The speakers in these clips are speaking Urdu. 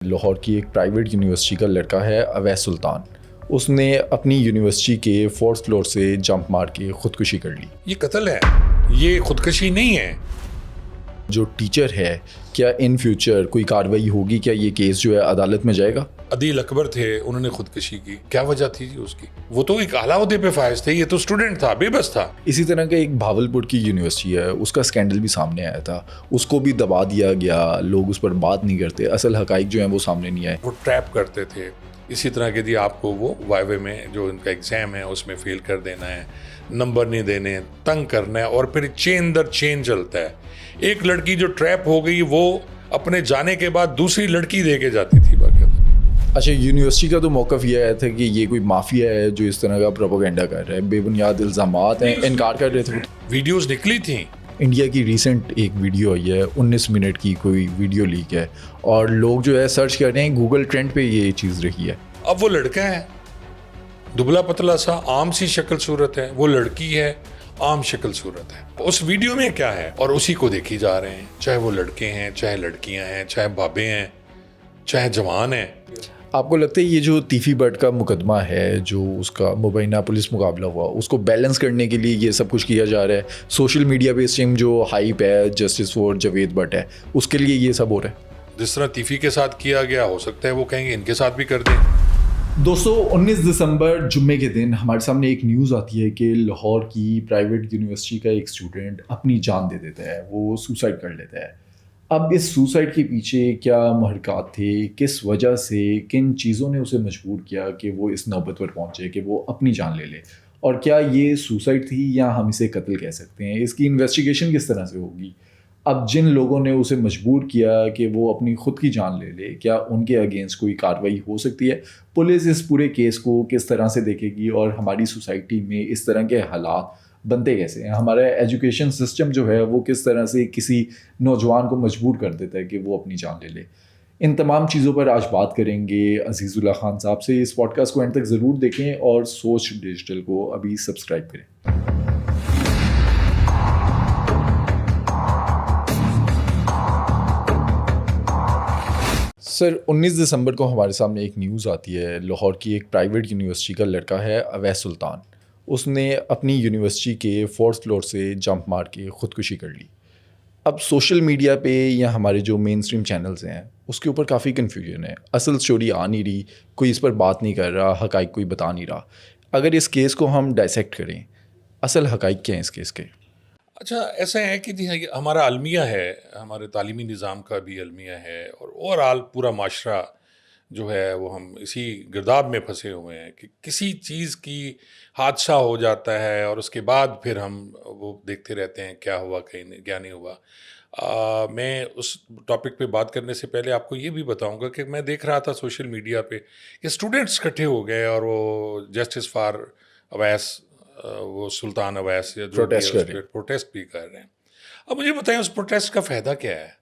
لاہور کی ایک پرائیویٹ یونیورسٹی کا لڑکا ہے اویس سلطان. اس نے اپنی یونیورسٹی کے 4th فلور سے جمپ مار کے خودکشی کر لی. یہ قتل ہے، یہ خودکشی نہیں ہے. جو ٹیچر ہے کیا ان فیوچر کوئی کارروائی ہوگی؟ کیا یہ کیس جو ہے عدالت میں جائے گا؟ عدیل اکبر تھے، انہوں نے خودکشی کی، کیا وجہ تھی جی اس کی؟ وہ تو ایک اعلیٰ عہدے پہ فائز تھے، یہ تو اسٹوڈنٹ تھا، بے بس تھا. اسی طرح کا ایک بھاولپور کی یونیورسٹی ہے، اس کا اسکینڈل بھی سامنے آیا تھا، اس کو بھی دبا دیا گیا، لوگ اس پر بات نہیں کرتے، اصل حقائق جو ہیں وہ سامنے نہیں آئے. وہ ٹریپ کرتے تھے اسی طرح کہ جی آپ کو وہ وائوے میں جو ان کا ایگزام ہے اس میں فیل کر دینا ہے، نمبر نہیں دینے، تنگ کرنا ہے، اور پھر چین در چین چلتا ہے. ایک لڑکی جو ٹریپ ہو گئی وہ اپنے جانے کے بعد دوسری لڑکی دے کے جاتی تھی باقاعدہ. اچھا، یونیورسٹی کا تو موقف یہ آیا تھا کہ یہ کوئی مافیا ہے جو اس طرح کا پروپیگنڈا کر رہا ہے، بے بنیاد الزامات ہیں، انکار کر رہے تھے. ویڈیوز نکلی تھیں. انڈیا کی ریسنٹ ایک ویڈیو آئی ہے، 19 منٹ کی کوئی ویڈیو لیک ہے، اور لوگ جو ہے سرچ کر رہے ہیں، گوگل ٹرینڈ پہ یہ چیز رہی ہے. اب وہ لڑکا ہے دبلا پتلا سا، عام سی شکل صورت ہے، وہ لڑکی ہے عام شکل صورت ہے. اس ویڈیو میں کیا ہے اور اسی کو دیکھی جا رہے ہیں، چاہے وہ لڑکے ہیں، چاہے لڑکیاں ہیں، چاہے بابے ہیں، چاہے جوان ہیں. آپ کو لگتا ہے یہ جو تیفی بٹ کا مقدمہ ہے، جو اس کا مبینہ پولیس مقابلہ ہوا، اس کو بیلنس کرنے کے لیے یہ سب کچھ کیا جا رہا ہے؟ سوشل میڈیا پہ اس ٹائم جو ہائپ ہے جسٹس فور جاوید بٹ ہے، اس کے لیے یہ سب ہو رہا ہے. جس طرح تیفی کے ساتھ کیا گیا، ہو سکتا ہے وہ کہیں گے ان کے ساتھ بھی کر دیں. دوستو، 19 دسمبر جمعے کے دن ہمارے سامنے ایک نیوز آتی ہے کہ لاہور کی پرائیویٹ یونیورسٹی کا ایک اسٹوڈنٹ اپنی جان دے دیتا ہے، وہ سوسائڈ کر لیتا ہے. اب اس سوسائڈ کے پیچھے کیا محرکات تھے، کس وجہ سے، کن چیزوں نے اسے مجبور کیا کہ وہ اس نوبت پر پہنچے کہ وہ اپنی جان لے لے، اور کیا یہ سوسائڈ تھی یا ہم اسے قتل کہہ سکتے ہیں؟ اس کی انویسٹیگیشن کس طرح سے ہوگی؟ اب جن لوگوں نے اسے مجبور کیا کہ وہ اپنی خود کی جان لے لے، کیا ان کے اگینسٹ کوئی کارروائی ہو سکتی ہے؟ پولیس اس پورے کیس کو کس طرح سے دیکھے گی، اور ہماری سوسائٹی میں اس طرح کے حالات بنتے کیسے ہیں؟ ہمارا ایجوکیشن سسٹم جو ہے وہ کس طرح سے کسی نوجوان کو مجبور کر دیتا ہے کہ وہ اپنی جان لے لے؟ ان تمام چیزوں پر آج بات کریں گے عزیز اللہ خان صاحب سے. اس پوڈ کاسٹ کو اینڈ تک ضرور دیکھیں اور سوچ ڈیجیٹل کو ابھی سبسکرائب کریں. سر، 19 دسمبر کو ہمارے سامنے ایک نیوز آتی ہے، لاہور کی ایک پرائیویٹ یونیورسٹی کا لڑکا ہے اویس سلطان. اس نے اپنی یونیورسٹی کے 4th فلور سے جمپ مار کے خودکشی کر لی. اب سوشل میڈیا پہ یا ہمارے جو مین اسٹریم چینلز ہیں اس کے اوپر کافی کنفیوژن ہے، اصل اسٹوری آ نہیں رہی، کوئی اس پر بات نہیں کر رہا، حقائق کوئی بتا نہیں رہا. اگر اس کیس کو ہم ڈائسیکٹ کریں، اصل حقائق کیا ہیں اس کیس کے؟ اچھا، ایسا ہے کہ جی ہمارا المیہ ہے، ہمارے تعلیمی نظام کا بھی المیہ ہے، اور اوورآل پورا معاشرہ جو ہے وہ ہم اسی گرداب میں پھنسے ہوئے ہیں کہ کسی چیز کی حادثہ ہو جاتا ہے اور اس کے بعد پھر ہم وہ دیکھتے رہتے ہیں کیا ہوا، کیا نہیں ہوا. میں اس ٹاپک پہ بات کرنے سے پہلے آپ کو یہ بھی بتاؤں گا کہ میں دیکھ رہا تھا سوشل میڈیا پہ کہ اسٹوڈنٹس اکٹھے ہو گئے اور وہ جسٹس فار اویس، وہ سلطان اویس پروٹیسٹ بھی کر رہے ہیں. اب مجھے بتائیں اس پروٹیسٹ کا فائدہ کیا ہے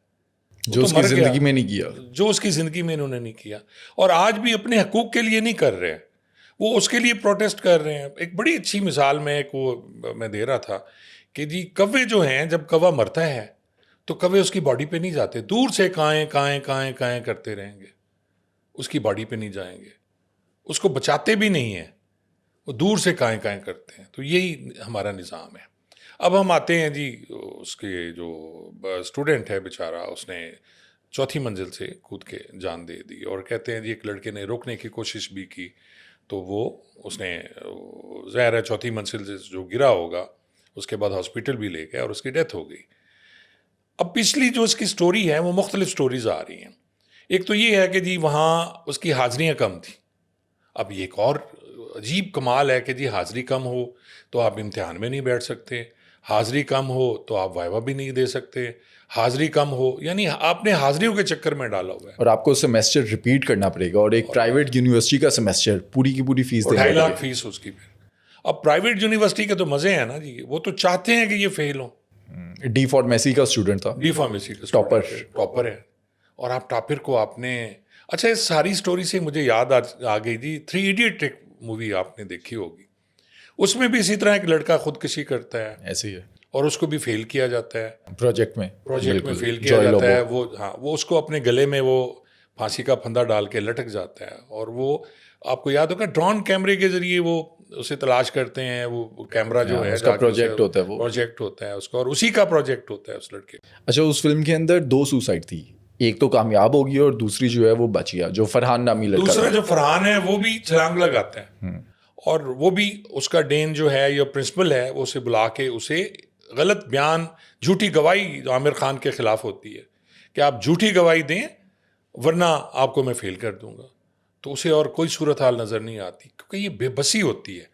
جو اس کی زندگی میں نہیں کیا، جو اس کی زندگی میں انہوں نے نہیں کیا، اور آج بھی اپنے حقوق کے لیے نہیں کر رہے، وہ اس کے لیے پروٹیسٹ کر رہے ہیں. ایک بڑی اچھی مثال میں دے رہا تھا کہ جی کوے جو ہیں، جب کوا مرتا ہے تو کوے اس کی باڈی پہ نہیں جاتے، دور سے کائیں کائیں کائیں کائیں کرتے رہیں گے، اس کی باڈی پہ نہیں جائیں گے، اس کو بچاتے بھی نہیں ہیں، وہ دور سے کائیں کائیں کرتے ہیں. تو یہی ہمارا نظام ہے. اب ہم آتے ہیں جی اس کے جو اسٹوڈنٹ ہے بیچارہ، اس نے 4تھی منزل سے کود کے جان دے دی، اور کہتے ہیں جی ایک لڑکے نے روکنے کی کوشش بھی کی تو اس نے ظاہر ہے 4تھی منزل سے جو گرا ہوگا اس کے بعد ہاسپٹل بھی لے گئے اور اس کی ڈیتھ ہو گئی. اب پچھلی جو اس کی سٹوری ہے وہ مختلف سٹوریز آ رہی ہیں. ایک تو یہ ہے کہ جی وہاں اس کی حاضریاں کم تھیں. اب یہ ایک اور عجیب کمال ہے کہ جی حاضری کم ہو تو آپ امتحان میں نہیں بیٹھ سکتے، حاضری کم ہو تو آپ وائوا بھی نہیں دے سکتے، حاضری کم ہو یعنی آپ نے حاضریوں کے چکر میں ڈالا ہوا ہے، اور آپ کو سیمیسٹر ریپیٹ کرنا پڑے گا، اور ایک پرائیویٹ یونیورسٹی کا سیمیسٹر پوری کی پوری فیس 2.5 لاکھ فیس اس کی. پھر اب پرائیویٹ یونیورسٹی کے تو مزے ہیں نا جی، وہ تو چاہتے ہیں کہ یہ فیل ہوں. ڈی فارمیسی کا اسٹوڈنٹ تھا، ڈی فارمیسی کا ٹاپر ہے، اور آپ ٹاپر کو آپ نے، اچھا اس ساری سٹوری سے مجھے یاد آ گئی جی 3 ایڈیٹ ایک مووی آپ نے دیکھی ہوگی، اس میں بھی اسی طرح ایک لڑکا خودکشی کرتا ہے، ایسے ہی ہے، اور اس کو بھی فیل کیا جاتا ہے پروجیکٹ میں فیل کیا جاتا ہے. وہ اس کو اپنے گلے میں وہ پھانسی کا پھندا ڈال کے لٹک جاتا ہے. اور وہ آپ کو یاد ہوگا ڈرون کیمرے کے ذریعے وہ اسے تلاش کرتے ہیں, وہ کیمرہ جو ہے اس کا پروجیکٹ ہوتا ہے, وہ پروجیکٹ ہوتا ہے اس کا, اور اسی کا پروجیکٹ ہوتا ہے اس لڑکے. اچھا, اس فلم کے اندر 2 سوسائڈ تھی, ایک تو کامیاب ہو گئی اور دوسری جو ہے وہ بچ گیا, جو فرحان نامی لڑکا. دوسرا جو فرحان ہے وہ بھی چھلانگ لگاتا ہے, اور وہ بھی اس کا ڈین جو ہے یا پرنسپل ہے وہ اسے بلا کے اسے غلط بیان, جھوٹی گواہی عامر خان کے خلاف ہوتی ہے کہ آپ جھوٹی گواہی دیں ورنہ آپ کو میں فیل کر دوں گا. تو اسے اور کوئی صورتحال نظر نہیں آتی کیونکہ یہ بے بسی ہوتی ہے.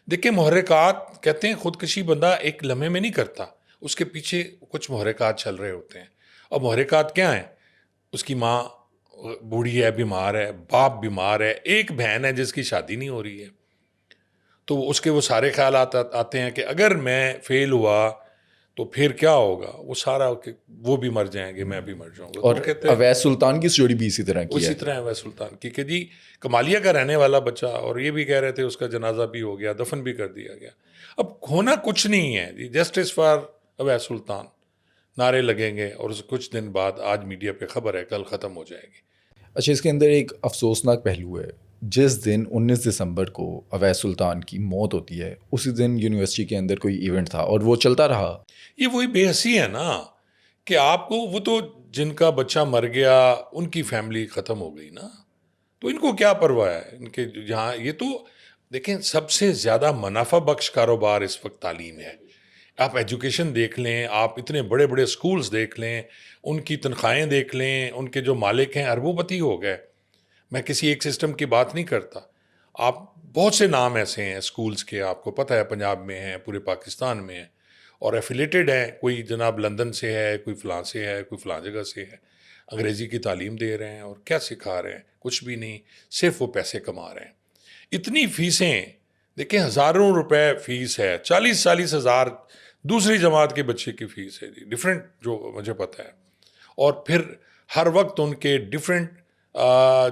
دیکھیں محرکات کہتے ہیں خودکشی بندہ ایک لمحے میں نہیں کرتا, اس کے پیچھے کچھ محرکات چل رہے ہوتے ہیں. اور محرکات کیا ہیں؟ اس کی ماں بوڑھی ہے, بیمار ہے, باپ بیمار ہے, ایک بہن ہے جس کی شادی نہیں ہو رہی ہے. تو اس کے وہ سارے خیالات آتے ہیں کہ اگر میں فیل ہوا تو پھر کیا ہوگا, وہ سارا وہ بھی مر جائیں گے, میں بھی مر جاؤں گا. اور اویس سلطان کی اسٹوری بھی اسی طرح کی ہے. اسی طرح اویس سلطان کی کہ جی کمالیہ کا رہنے والا بچہ, اور یہ بھی کہہ رہے تھے اس کا جنازہ بھی ہو گیا, دفن بھی کر دیا گیا. اب ہونا کچھ نہیں ہے جی, جسٹس فار اویس سلطان نعرے لگیں گے, اور کچھ دن بعد آج میڈیا پہ خبر ہے کل ختم ہو جائے گی. اچھا, اس کے اندر ایک افسوسناک پہلو ہے, جس دن 19 دسمبر کو اویس سلطان کی موت ہوتی ہے اسی دن یونیورسٹی کے اندر کوئی ایونٹ تھا اور وہ چلتا رہا. یہ وہی بے حسی ہے نا کہ آپ کو, وہ تو جن کا بچہ مر گیا ان کی فیملی ختم ہو گئی نا, تو ان کو کیا پرواہ ہے ان کے جہاں. یہ تو دیکھیں سب سے زیادہ منافع بخش کاروبار اس وقت تعلیم ہے. آپ ایجوکیشن دیکھ لیں, آپ اتنے بڑے بڑے اسکولز دیکھ لیں, ان کی تنخواہیں دیکھ لیں, ان کے جو مالک ہیں اربوں پتی ہو گئے. میں کسی ایک سسٹم کی بات نہیں کرتا, آپ بہت سے نام ایسے ہیں اسکولز کے, آپ کو پتہ ہے پنجاب میں ہیں, پورے پاکستان میں ہیں, اور ایفیلیٹڈ ہیں. کوئی جناب لندن سے ہے, کوئی فلاں سے ہے, کوئی فلاں جگہ سے ہے, انگریزی کی تعلیم دے رہے ہیں, اور کیا سکھا رہے ہیں؟ کچھ بھی نہیں, صرف وہ پیسے کما رہے ہیں. اتنی فیسیں دیکھیں, ہزاروں روپے فیس ہے, 40 ہزار دوسری جماعت کے بچے کی فیس ہے جی, ڈفرینٹ جو مجھے پتہ ہے. اور پھر ہر وقت ان کے ڈفرینٹ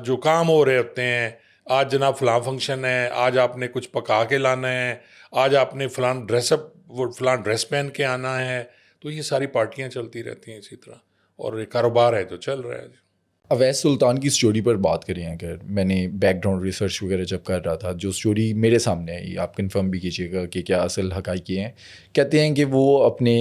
جو کام ہو رہے ہوتے ہیں. آج جناب فلاں فنکشن ہے, آج آپ نے کچھ پکا کے لانا ہے, آج آپ نے فلاں ڈریس اپ فلاں ڈریس پہن کے آنا ہے. تو یہ ساری پارٹیاں چلتی رہتی ہیں اسی طرح, اور ایک کاروبار ہے جو چل رہا ہے. اویس سلطان کی اسٹوری پر بات کریں اگر, میں نے بیک گراؤنڈ ریسرچ وغیرہ جب کر رہا تھا, جو اسٹوری میرے سامنے آئی, آپ کنفرم بھی کیجیے گا کہ کیا اصل حقائق ہیں. کہتے ہیں کہ وہ اپنے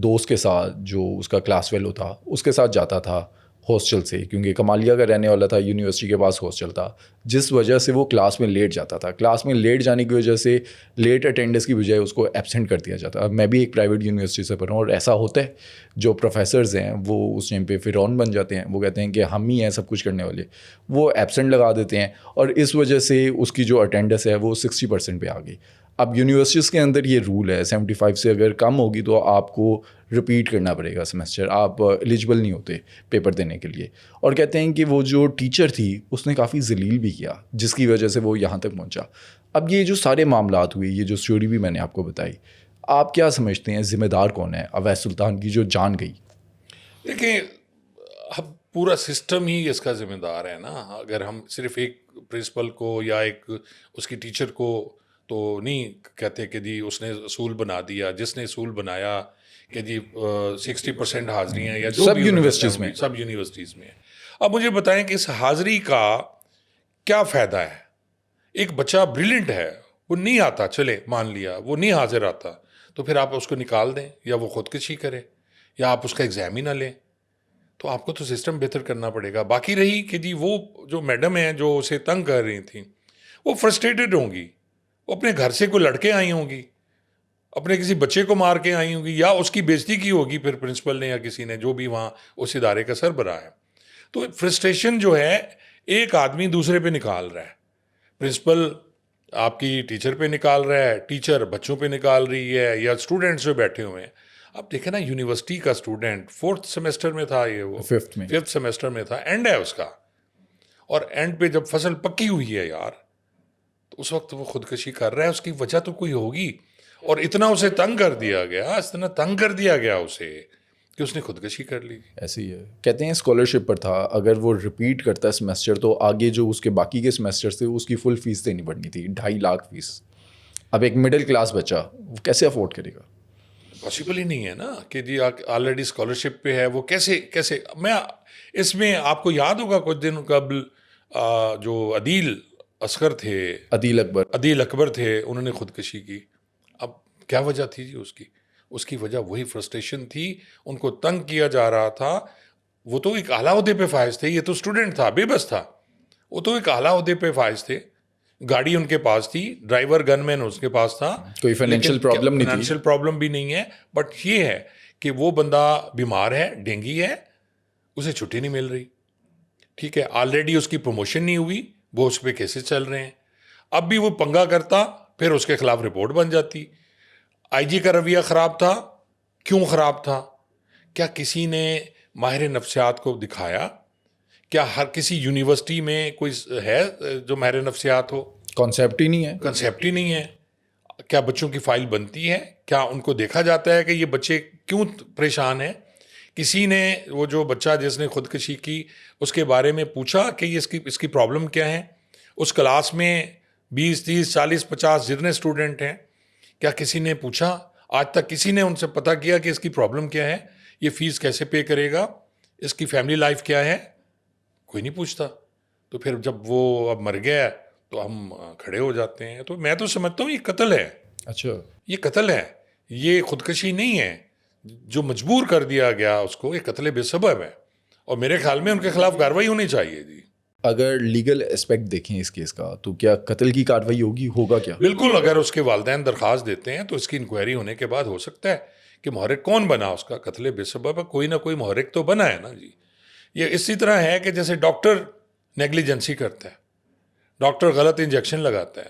دوست کے ساتھ, جو اس کا کلاس فیلو تھا, اس کے ساتھ جاتا تھا ہاسٹل سے, کیونکہ کمالیہ کا رہنے والا تھا, یونیورسٹی کے پاس ہاسٹل تھا, جس وجہ سے وہ کلاس میں لیٹ جاتا تھا. کلاس میں لیٹ جانے کی وجہ سے لیٹ اٹینڈنس کی بجائے اس کو ایبسینٹ کر دیا جاتا. اب میں بھی ایک پرائیویٹ یونیورسٹی سے پڑھا ہوں, اور ایسا ہوتا ہے جو پروفیسرز ہیں وہ اس ٹائم پہ فرعون بن جاتے ہیں. وہ کہتے ہیں کہ ہم ہی ہیں سب کچھ کرنے والے, وہ ایبسینٹ لگا دیتے ہیں, اور اس وجہ سے اس کی جو اٹینڈنس ہے وہ 60% پہ آ گئی. اب یونیورسٹیز کے اندر یہ رول ہے 75 سے اگر کم ہوگی تو آپ کو رپیٹ کرنا پڑے گا سیمسٹر, آپ ایلیجبل نہیں ہوتے پیپر دینے کے لیے. اور کہتے ہیں کہ وہ جو ٹیچر تھی اس نے کافی ذلیل بھی کیا, جس کی وجہ سے وہ یہاں تک پہنچا. اب یہ جو سارے معاملات ہوئے, یہ جو اسٹوری بھی میں نے آپ کو بتائی, آپ کیا سمجھتے ہیں ذمہ دار کون ہے اویس سلطان کی جو جان گئی؟ دیکھیں اب پورا سسٹم ہی اس کا ذمہ دار ہے نا. اگر ہم صرف ایک پرنسپل کو یا ایک اس کی ٹیچر کو تو نہیں کہتے کہ جی اس نے اصول بنا دیا, جس نے اصول بنایا کہ جی 60% حاضری ہیں, یا جو سب یونیورسٹیز میں, سب یونیورسٹیز میں. اب مجھے بتائیں کہ اس حاضری کا کیا فائدہ ہے؟ ایک بچہ بریلینٹ ہے, وہ نہیں آتا, چلے مان لیا وہ نہیں حاضر آتا, تو پھر آپ اس کو نکال دیں, یا وہ خودکشی کرے, یا آپ اس کا ایگزام ہی نہ لیں. تو آپ کو تو سسٹم بہتر کرنا پڑے گا. باقی رہی کہ جی وہ جو میڈم ہیں جو اسے تنگ کر رہی تھیں, وہ فرسٹریٹڈ ہوں گی, وہ اپنے گھر سے کوئی لڑکے آئی ہوں گی, اپنے کسی بچے کو مار کے آئی ہوں گی, یا اس کی بےزتی کی ہوگی پھر پرنسپل نے یا کسی نے, جو بھی وہاں اس ادارے کا سربراہ ہے. تو فرسٹریشن جو ہے ایک آدمی دوسرے پہ نکال رہا ہے. پرنسپل آپ کی ٹیچر پہ نکال رہا ہے, ٹیچر بچوں پہ نکال رہی ہے, یا اسٹوڈنٹس جو بیٹھے ہوئے ہیں. اب دیکھیں نا, یونیورسٹی کا اسٹوڈنٹ 4th سیمسٹر میں تھا, یہ وہ 5th سیمسٹر میں تھا, اینڈ ہے اس کا, اور اینڈ پہ جب فصل پکی ہوئی ہے یار, تو اس وقت وہ خودکشی کر رہا ہے. اس کی وجہ تو کوئی ہوگی, اور اتنا اسے تنگ کر دیا گیا, اتنا تنگ کر دیا گیا اسے کہ اس نے خودکشی کر لی. ایسے ہی ہے. کہتے ہیں اسکالرشپ پر تھا, اگر وہ ریپیٹ کرتا سیمسٹر تو آگے جو اس کے باقی کے سیمسٹر تھے اس کی فل فیس دینی پڑنی تھی, 2.5 لاکھ فیس. اب ایک مڈل کلاس بچہ وہ کیسے افورڈ کرے گا؟ پاسبل ہی نہیں ہے نا کہ جی آلریڈی اسکالرشپ پہ ہے، وہ کیسے میں اس میں آپ کو یاد ہوگا کچھ دن قبل جو عدیل اصغر تھے، عدیل اکبر تھے، انہوں نے خودکشی کی. اب کیا وجہ تھی جی اس کی وجہ وہی فرسٹریشن تھی، ان کو تنگ کیا جا رہا تھا. وہ تو ایک اعلیٰ عہدے پہ فائز تھے، یہ تو اسٹوڈنٹ تھا، بے بس تھا. وہ تو ایک اعلیٰ عہدے پہ فائز تھے، گاڑی ان کے پاس تھی، ڈرائیور گن مین اس کے پاس تھا، کوئی فائنینشیل پرابلم نہیں تھی. فائنینشیل پرابلم بھی نہیں ہے. بٹ یہ ہے کہ وہ بندہ بیمار ہے، ڈینگی ہے، اسے چھٹی نہیں مل رہی. ٹھیک ہے، آلریڈی اس کی پروموشن نہیں ہوئی، وہ اس پہ کیسز چل رہے ہیں. اب بھی وہ پنگا کرتا، پھر اس کے خلاف رپورٹ بن جاتی. آئی جی کا رویہ خراب تھا. کیوں خراب تھا؟ کیا کسی نے ماہر نفسیات کو دکھایا؟ کیا ہر کسی یونیورسٹی میں کوئی ہے جو ماہر نفسیات ہو؟ کانسیپٹ ہی نہیں ہے. کنسیپٹ ہی نہیں ہے. کیا بچوں کی فائل بنتی ہے؟ کیا ان کو دیکھا جاتا ہے کہ یہ بچے کیوں پریشان ہیں؟ کسی نے وہ جو بچہ جس نے خودکشی کی اس کے بارے میں پوچھا کہ یہ اس کی پرابلم کیا ہے؟ اس کلاس میں 20 30 40 50 جتنے اسٹوڈنٹ ہیں، کیا کسی نے پوچھا؟ آج تک کسی نے ان سے پتہ کیا کہ اس کی پرابلم کیا ہے، یہ فیس کیسے پے کرے گا، اس کی فیملی لائف کیا ہے؟ کوئی نہیں پوچھتا. تو پھر جب وہ اب مر گیا تو ہم کھڑے ہو جاتے ہیں. تو میں تو سمجھتا ہوں یہ قتل ہے. اچھا، یہ قتل ہے، یہ خودکشی نہیں ہے. جو مجبور کر دیا گیا اس کو، یہ قتل بے سبب ہے. اور میرے خیال میں ان کے خلاف کارروائی ہونی چاہیے جی. اگر لیگل اسپیکٹ دیکھیں اس کیس کا تو کیا قتل کی کارروائی ہوگا کیا؟ بالکل. اگر اس کے والدین درخواست دیتے ہیں تو اس کی انکوائری ہونے کے بعد ہو سکتا ہے کہ محرک کون بنا اس کا. قتل بے سبب ہے، کوئی نہ کوئی محرک تو بنا ہے نا جی. یہ اسی طرح ہے کہ جیسے ڈاکٹر نیگلیجنسی کرتا ہے، ڈاکٹر غلط انجیکشن لگاتا ہے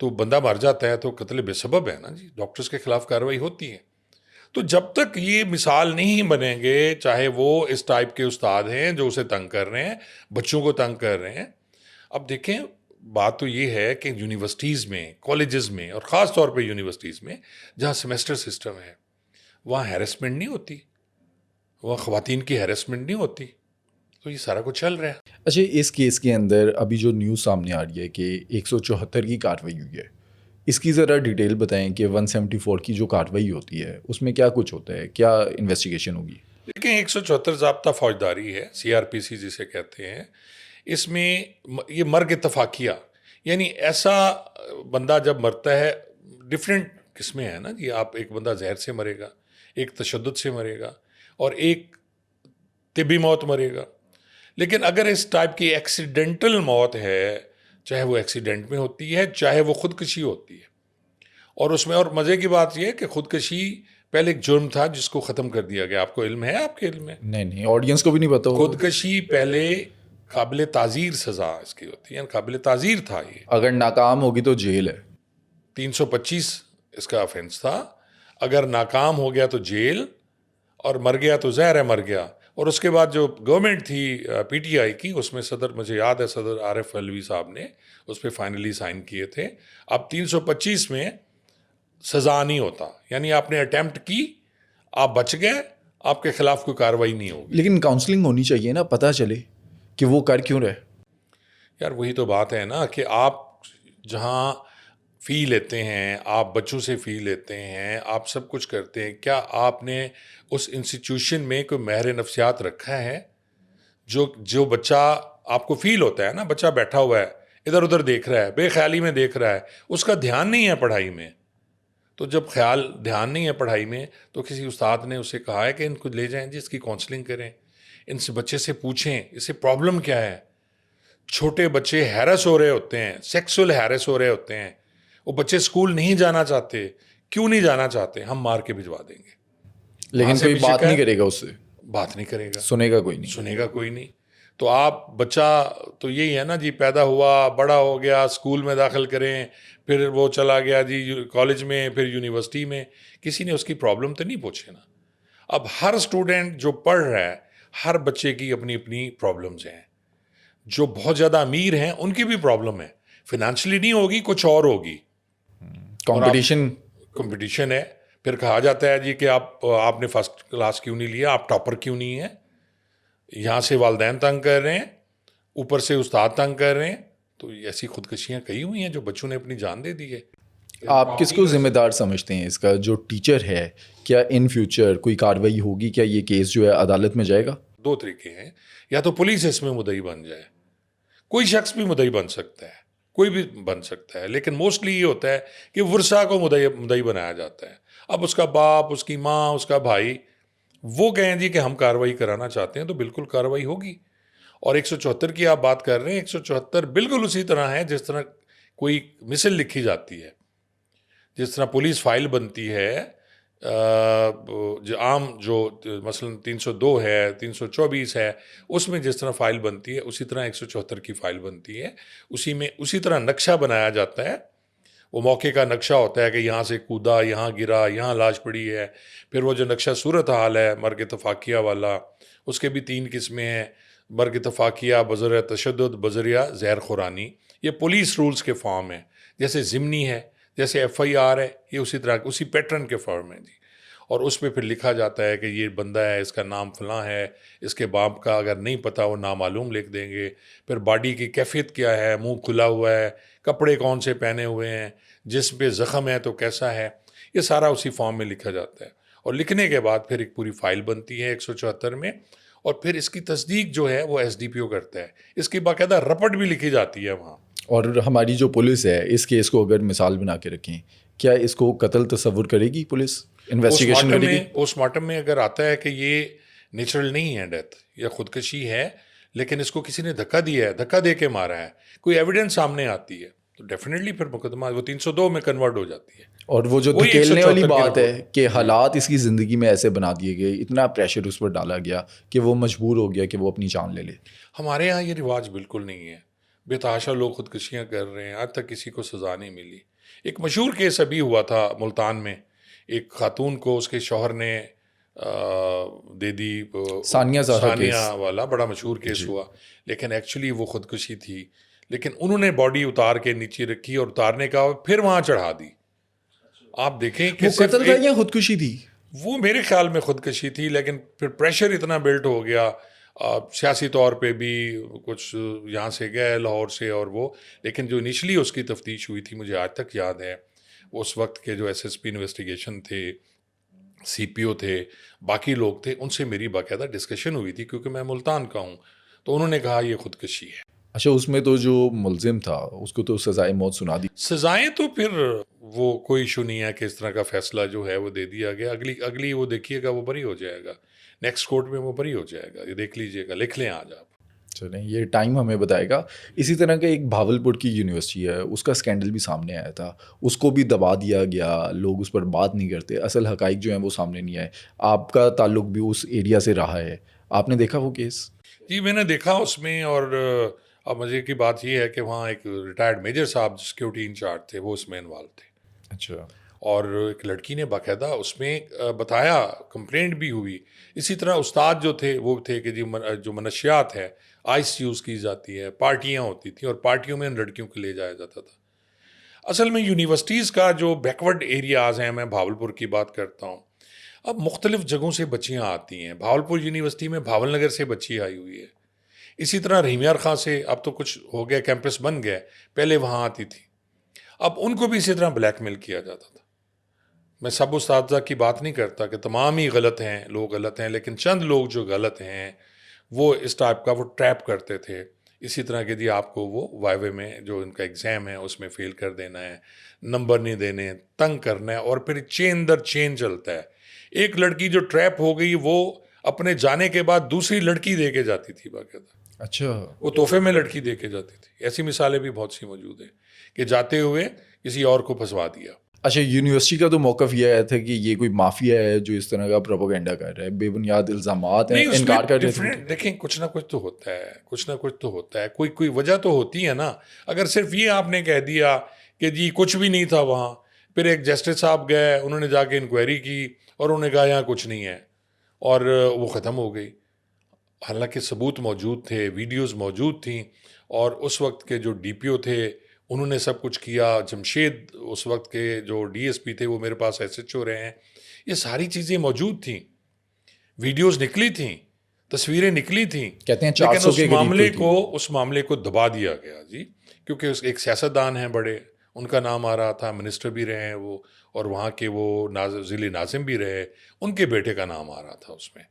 تو بندہ مر جاتا ہے، تو قتل بے سبب ہے نا جی. ڈاکٹرز کے خلاف کارروائی ہوتی ہے. تو جب تک یہ مثال نہیں بنیں گے، چاہے وہ اس ٹائپ کے استاد ہیں جو اسے تنگ کر رہے ہیں، بچوں کو تنگ کر رہے ہیں. اب دیکھیں، بات تو یہ ہے کہ یونیورسٹیز میں، کالجز میں، اور خاص طور پہ یونیورسٹیز میں جہاں سیمسٹر سسٹم ہے، وہاں ہیرسمنٹ نہیں ہوتی، وہاں خواتین کی ہیرسمنٹ نہیں ہوتی. تو یہ سارا کچھ چل رہا ہے. اچھا، اس کیس کے اندر ابھی جو نیوز سامنے آ رہی ہے کہ 174 کی کارروائی ہوئی ہے، اس کی ذرا ڈیٹیل بتائیں کہ 174 کی جو کارروائی ہوتی ہے اس میں کیا کچھ ہوتا ہے، کیا انویسٹیگیشن ہوگی؟ دیکھیں، 174 ضابطہ فوجداری ہے، CRPC جسے کہتے ہیں. اس میں یہ مرگ اتفاقیہ، یعنی ایسا بندہ جب مرتا ہے، ڈفرینٹ قسمیں ہیں نا جی. آپ ایک بندہ زہر سے مرے گا، ایک تشدد سے مرے گا، اور ایک طبی موت مرے گا. لیکن اگر اس ٹائپ کی ایکسیڈنٹل موت ہے، چاہے وہ ایکسیڈنٹ میں ہوتی ہے، چاہے وہ خودکشی ہوتی ہے، اور اس میں اور مزے کی بات یہ ہے کہ خودکشی پہلے ایک جرم تھا جس کو ختم کر دیا گیا. آپ کو علم ہے؟ آپ کے علم ہے؟ نہیں، آڈینس کو بھی نہیں پتا. خودکشی پہلے قابل تعزیر سزا اس کی ہوتی ہے، قابل تعزیر تھا. یہ اگر ناکام ہوگی تو جیل ہے. 325 اس کا آفینس تھا. اگر ناکام ہو گیا تو جیل، اور مر گیا تو زہر ہے، مر گیا. اور اس کے بعد جو گورنمنٹ تھی PTI کی، اس میں صدر، مجھے یاد ہے صدر عارف علوی صاحب نے اس پہ فائنلی سائن کیے تھے. اب 325 میں سزا نہیں ہوتا، یعنی آپ نے اٹیمپٹ کی، آپ بچ گئے، آپ کے خلاف کوئی کارروائی نہیں ہوگی. لیکن کاؤنسلنگ ہونی چاہیے نا، پتہ چلے کہ وہ کر کیوں رہے. یار وہی تو بات ہے نا کہ آپ جہاں فی لیتے ہیں، آپ بچوں سے فی لیتے ہیں، آپ سب کچھ کرتے ہیں، کیا آپ نے اس انسٹیٹیوشن میں کوئی ماہر نفسیات رکھا ہے؟ جو بچہ آپ کو فیل ہوتا ہے نا، بچہ بیٹھا ہوا ہے، ادھر ادھر دیکھ رہا ہے، بے خیالی میں دیکھ رہا ہے، اس کا دھیان نہیں ہے پڑھائی میں. تو جب دھیان نہیں ہے پڑھائی میں، تو کسی استاد نے اسے کہا ہے کہ ان کو لے جائیں جی، اس کی کاؤنسلنگ کریں، ان سے بچے سے پوچھیں اسے پرابلم کیا ہے. چھوٹے بچے ہیرس ہو رہے ہوتے ہیں، سیکسول ہیرس ہو رہے ہوتے ہیں، وہ بچے اسکول نہیں جانا چاہتے. کیوں نہیں جانا چاہتے؟ ہم مار کے بھجوا دیں گے. لیکن کوئی بات نہیں کرے گا، اس سے بات نہیں کرے گا، سنے گا کوئی نہیں. تو آپ بچہ تو یہی ہے نا جی، پیدا ہوا، بڑا ہو گیا، اسکول میں داخل کریں، پھر وہ چلا گیا جی کالج میں، پھر یونیورسٹی میں، کسی نے اس کی پرابلم تو نہیں پوچھے نا. اب ہر اسٹوڈنٹ جو پڑھ رہا ہے، ہر بچے کی اپنی اپنی پرابلمز ہیں. جو بہت زیادہ امیر ہیں ان کی بھی پرابلم ہے، فائنینشلی نہیں ہوگی، کچھ اور ہوگی. کمپٹیشن ہے. پھر کہا جاتا ہے جی کہ آپ نے فرسٹ کلاس کیوں نہیں لیا، آپ ٹاپر کیوں نہیں ہیں. یہاں سے والدین تنگ کر رہے ہیں، اوپر سے استاد تنگ کر رہے ہیں. تو ایسی خودکشیاں کئی ہوئی ہیں جو بچوں نے اپنی جان دے دی ہے. آپ کس کو ذمہ دار سمجھتے ہیں اس کا؟ جو ٹیچر ہے، کیا ان فیوچر کوئی کارروائی ہوگی؟ کیا یہ کیس جو ہے عدالت میں جائے گا؟ دو طریقے ہیں، یا تو پولیس اس میں مدعی بن جائے، کوئی شخص بھی مدعی بن سکتا ہے، کوئی بھی بن سکتا ہے، لیکن موسٹلی یہ ہوتا ہے کہ ورثاء کو مدعی بنایا جاتا ہے۔ اب اس کا باپ، اس کی ماں، اس کا بھائی وہ کہیں جی کہ ہم کارروائی کرانا چاہتے ہیں تو بالکل کارروائی ہوگی۔ اور 174 کی آپ بات کر رہے ہیں، 174 بالکل اسی طرح ہے جس طرح کوئی مثل لکھی جاتی ہے، جس طرح پولیس فائل بنتی ہے جو عام جو مثلا 302 ہے، 324 ہے، اس میں جس طرح فائل بنتی ہے اسی طرح 174 کی فائل بنتی ہے، اسی میں اسی طرح نقشہ بنایا جاتا ہے۔ وہ موقع کا نقشہ ہوتا ہے کہ یہاں سے کودا، یہاں گرا، یہاں لاش پڑی ہے۔ پھر وہ جو نقشہ صورت حال ہے مرگ اتفاقیہ والا، اس کے بھی 3 قسمیں ہیں، مرگ اتفاقیہ، بذریعہ تشدد، بذریعہ زہر خورانی۔ یہ پولیس رولز کے فارم ہیں، جیسے ضمنی ہے، جیسے FIR ہے، یہ اسی طرح اسی پیٹرن کے فارم ہیں جی۔ اور اس پہ پھر لکھا جاتا ہے کہ یہ بندہ ہے، اس کا نام فلاں ہے، اس کے باپ کا اگر نہیں پتہ وہ نامعلوم لکھ دیں گے۔ پھر باڈی کی کیفیت کیا ہے، منہ کھلا ہوا ہے، کپڑے کون سے پہنے ہوئے ہیں، جسم پہ زخم ہے تو کیسا ہے، یہ سارا اسی فارم میں لکھا جاتا ہے۔ اور لکھنے کے بعد پھر ایک پوری فائل بنتی ہے 174 میں، اور پھر اس کی تصدیق جو ہے وہ SDPO کرتا ہے۔ اس کی باقاعدہ رپٹ بھی لکھی جاتی ہے وہاں۔ اور ہماری جو پولیس ہے اس کیس کو اگر مثال بنا کے رکھیں، کیا اس کو قتل تصور کرے گی پولیس؟ انویسٹیگیشن کرے گی؟ پوسٹ مارٹم میں اگر آتا ہے کہ یہ نیچرل نہیں ہے ڈیتھ، یا خودکشی ہے، لیکن اس کو کسی نے دھکا دیا ہے، دھکا دے کے مارا ہے، کوئی ایویڈنس سامنے آتی ہے تو ڈیفینیٹلی پھر مقدمہ وہ 302 میں کنورٹ ہو جاتی ہے۔ اور وہ جو وہی دھکیلنے والی 174 کی بات ہے رپورٹ۔ کہ حالات اس کی زندگی میں ایسے بنا دیے گئے، اتنا پریشر اس پر ڈالا گیا کہ وہ مجبور ہو گیا کہ وہ اپنی جان لے لے۔ ہمارے یہاں یہ رواج بالکل نہیں ہے، بے تحاشا لوگ خودکشیاں کر رہے ہیں، آج تک کسی کو سزا نہیں ملی۔ ایک مشہور کیس ابھی ہوا تھا ملتان میں، ایک خاتون کو اس کے شوہر نے دے دی، ثانیہ زہرا ثانیہ کیس والا بڑا مشہور کیس ہوا، لیکن ایکچولی وہ خودکشی تھی، لیکن انہوں نے باڈی اتار کے نیچے رکھی اور اتارنے کا پھر وہاں چڑھا دی۔ آپ دیکھیں کہ وہ قتل تھا یا خودکشی تھی؟ وہ میرے خیال میں خودکشی تھی، لیکن پھر پریشر اتنا بلٹ ہو گیا سیاسی طور پہ بھی، کچھ یہاں سے گئے لاہور سے اور وہ، لیکن جو انیشلی اس کی تفتیش ہوئی تھی مجھے آج تک یاد ہے، اس وقت کے جو SSP انویسٹیگیشن تھے، CPO تھے، باقی لوگ تھے، ان سے میری باقاعدہ ڈسکشن ہوئی تھی کیونکہ میں ملتان کا ہوں، تو انہوں نے کہا یہ خودکشی ہے۔ اچھا، اس میں تو جو ملزم تھا اس کو تو سزائے موت سنا دی؟ سزائیں تو پھر وہ کوئی ایشو نہیں ہے کہ اس طرح کا فیصلہ جو ہے وہ دے دیا گیا، اگلی وہ دیکھیے گا، وہ بری ہو جائے گا، نیکسٹ کورٹ میں وہ بری ہو جائے گا، یہ دیکھ لیجئے گا، لکھ لیں آج آپ۔ چلیں، یہ ٹائم ہمیں بتائے گا۔ اسی طرح کا ایک بھاولپور کی یونیورسٹی ہے، اس کا اسکینڈل بھی سامنے آیا تھا، اس کو بھی دبا دیا گیا، لوگ اس پر بات نہیں کرتے، اصل حقائق جو ہیں وہ سامنے نہیں آئے۔ آپ کا تعلق بھی اس ایریا سے رہا ہے، آپ نے دیکھا وہ کیس؟ جی میں نے دیکھا اس میں، اور اب مزے کی بات یہ ہے کہ وہاں ایک ریٹائرڈ میجر صاحب سیکیورٹی انچارج تھے، وہ اس میں انوالو تھے، اچھا، اور ایک لڑکی نے باقاعدہ اس میں بتایا، کمپلینٹ بھی ہوئی۔ اسی طرح استاد جو تھے وہ تھے کہ جی جو منشیات ہے آئس یوز کی جاتی ہے، پارٹیاں ہوتی تھیں اور پارٹیوں میں ان لڑکیوں کو لے جایا جاتا تھا۔ اصل میں یونیورسٹیز کا جو بیکورڈ ایریاز ہیں، میں بھاولپور کی بات کرتا ہوں، اب مختلف جگہوں سے بچیاں آتی ہیں۔ بھاولپور یونیورسٹی میں بھاول نگر سے بچی آئی ہوئی ہے، اسی طرح رحیم یار خان سے، اب تو کچھ ہو گیا، کیمپس بن گئے، پہلے وہاں آتی تھی، اب ان کو بھی اسی طرح بلیک میل کیا جاتا تھا۔ میں سب اساتذہ کی بات نہیں کرتا کہ تمام ہی غلط ہیں، لوگ غلط ہیں، لیکن چند لوگ جو غلط ہیں وہ اس ٹائپ کا وہ ٹریپ کرتے تھے، اسی طرح کہ جی آپ کو وہ وائوے میں جو ان کا ایگزام ہے اس میں فیل کر دینا ہے، نمبر نہیں دینے، تنگ کرنا ہے، اور پھر چین در چین چلتا ہے۔ ایک لڑکی جو ٹریپ ہو گئی وہ اپنے جانے کے بعد دوسری لڑکی دے کے جاتی تھی باقاعدہ، اچھا، وہ تحفے میں لڑکی دے کے جاتی تھی۔ ایسی مثالیں بھی بہت سی موجود ہیں کہ جاتے ہوئے کسی اور کو پھنسوا دیا۔ اچھا، یونیورسٹی کا تو موقف یہ آیا تھا کہ یہ کوئی مافیا ہے جو اس طرح کا پروپیگنڈا کر رہا ہے، بے بنیاد الزامات ہیں، انکار کر رہے تھے۔ دیکھیں کچھ نہ کچھ تو ہوتا ہے، کچھ نہ کچھ تو ہوتا ہے، کوئی وجہ تو ہوتی ہے نا۔ اگر صرف یہ آپ نے کہہ دیا کہ جی کچھ بھی نہیں تھا وہاں، پھر ایک جسٹس صاحب گئے، انہوں نے جا کے انکوائری کی اور انہوں نے کہا یہاں کچھ نہیں ہے، اور وہ ختم ہو گئی، حالانکہ ثبوت موجود تھے، ویڈیوز موجود تھیں، اور اس وقت کے جو DPO تھے انہوں نے سب کچھ کیا، جمشید اس وقت کے جو DSP تھے وہ میرے پاس SHO رہے ہیں، یہ ساری چیزیں موجود تھیں، ویڈیوز نکلی تھیں، تصویریں نکلی تھیں، کہتے ہیں لیکن 400 کے قریب اس معاملے کو دبا دیا گیا جی، کیونکہ ایک سیاستدان ہیں بڑے، ان کا نام آ رہا تھا, منسٹر بھی رہے ہیں وہ, اور وہاں کے وہ ضلع ناظم بھی رہے, ان کے بیٹے کا نام آ رہا تھا اس میں.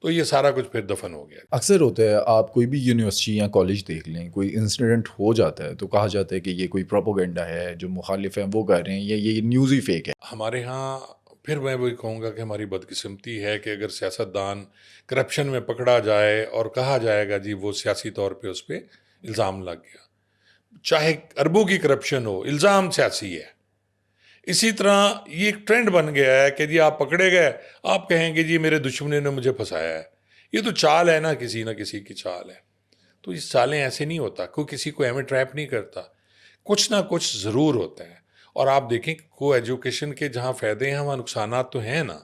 تو یہ سارا کچھ پھر دفن ہو گیا. اکثر ہوتا ہے آپ کوئی بھی یونیورسٹی یا کالج دیکھ لیں, کوئی انسیڈنٹ ہو جاتا ہے تو کہا جاتا ہے کہ یہ کوئی پروپوگنڈا ہے, جو مخالف ہیں وہ کر رہے ہیں, یا یہ نیوز ہی فیک ہے. ہمارے ہاں پھر میں وہی کہوں گا کہ ہماری بدقسمتی ہے کہ اگر سیاستدان کرپشن میں پکڑا جائے اور کہا جائے گا جی وہ سیاسی طور پہ اس پہ الزام لگ گیا, چاہے اربوں کی کرپشن ہو, الزام سیاسی ہے. اسی طرح یہ ایک ٹرینڈ بن گیا ہے کہ جی آپ پکڑے گئے, آپ کہیں گے جی میرے دشمنوں نے مجھے پھنسایا ہے. یہ تو چال ہے نا کسی کی چال ہے. تو اس چالیں ایسے نہیں ہوتا, کوئی کسی کو ایویں ٹریپ نہیں کرتا, کچھ نہ کچھ ضرور ہوتا ہے. اور آپ دیکھیں کو ایجوکیشن کے جہاں فائدے ہیں وہاں نقصانات تو ہیں نا.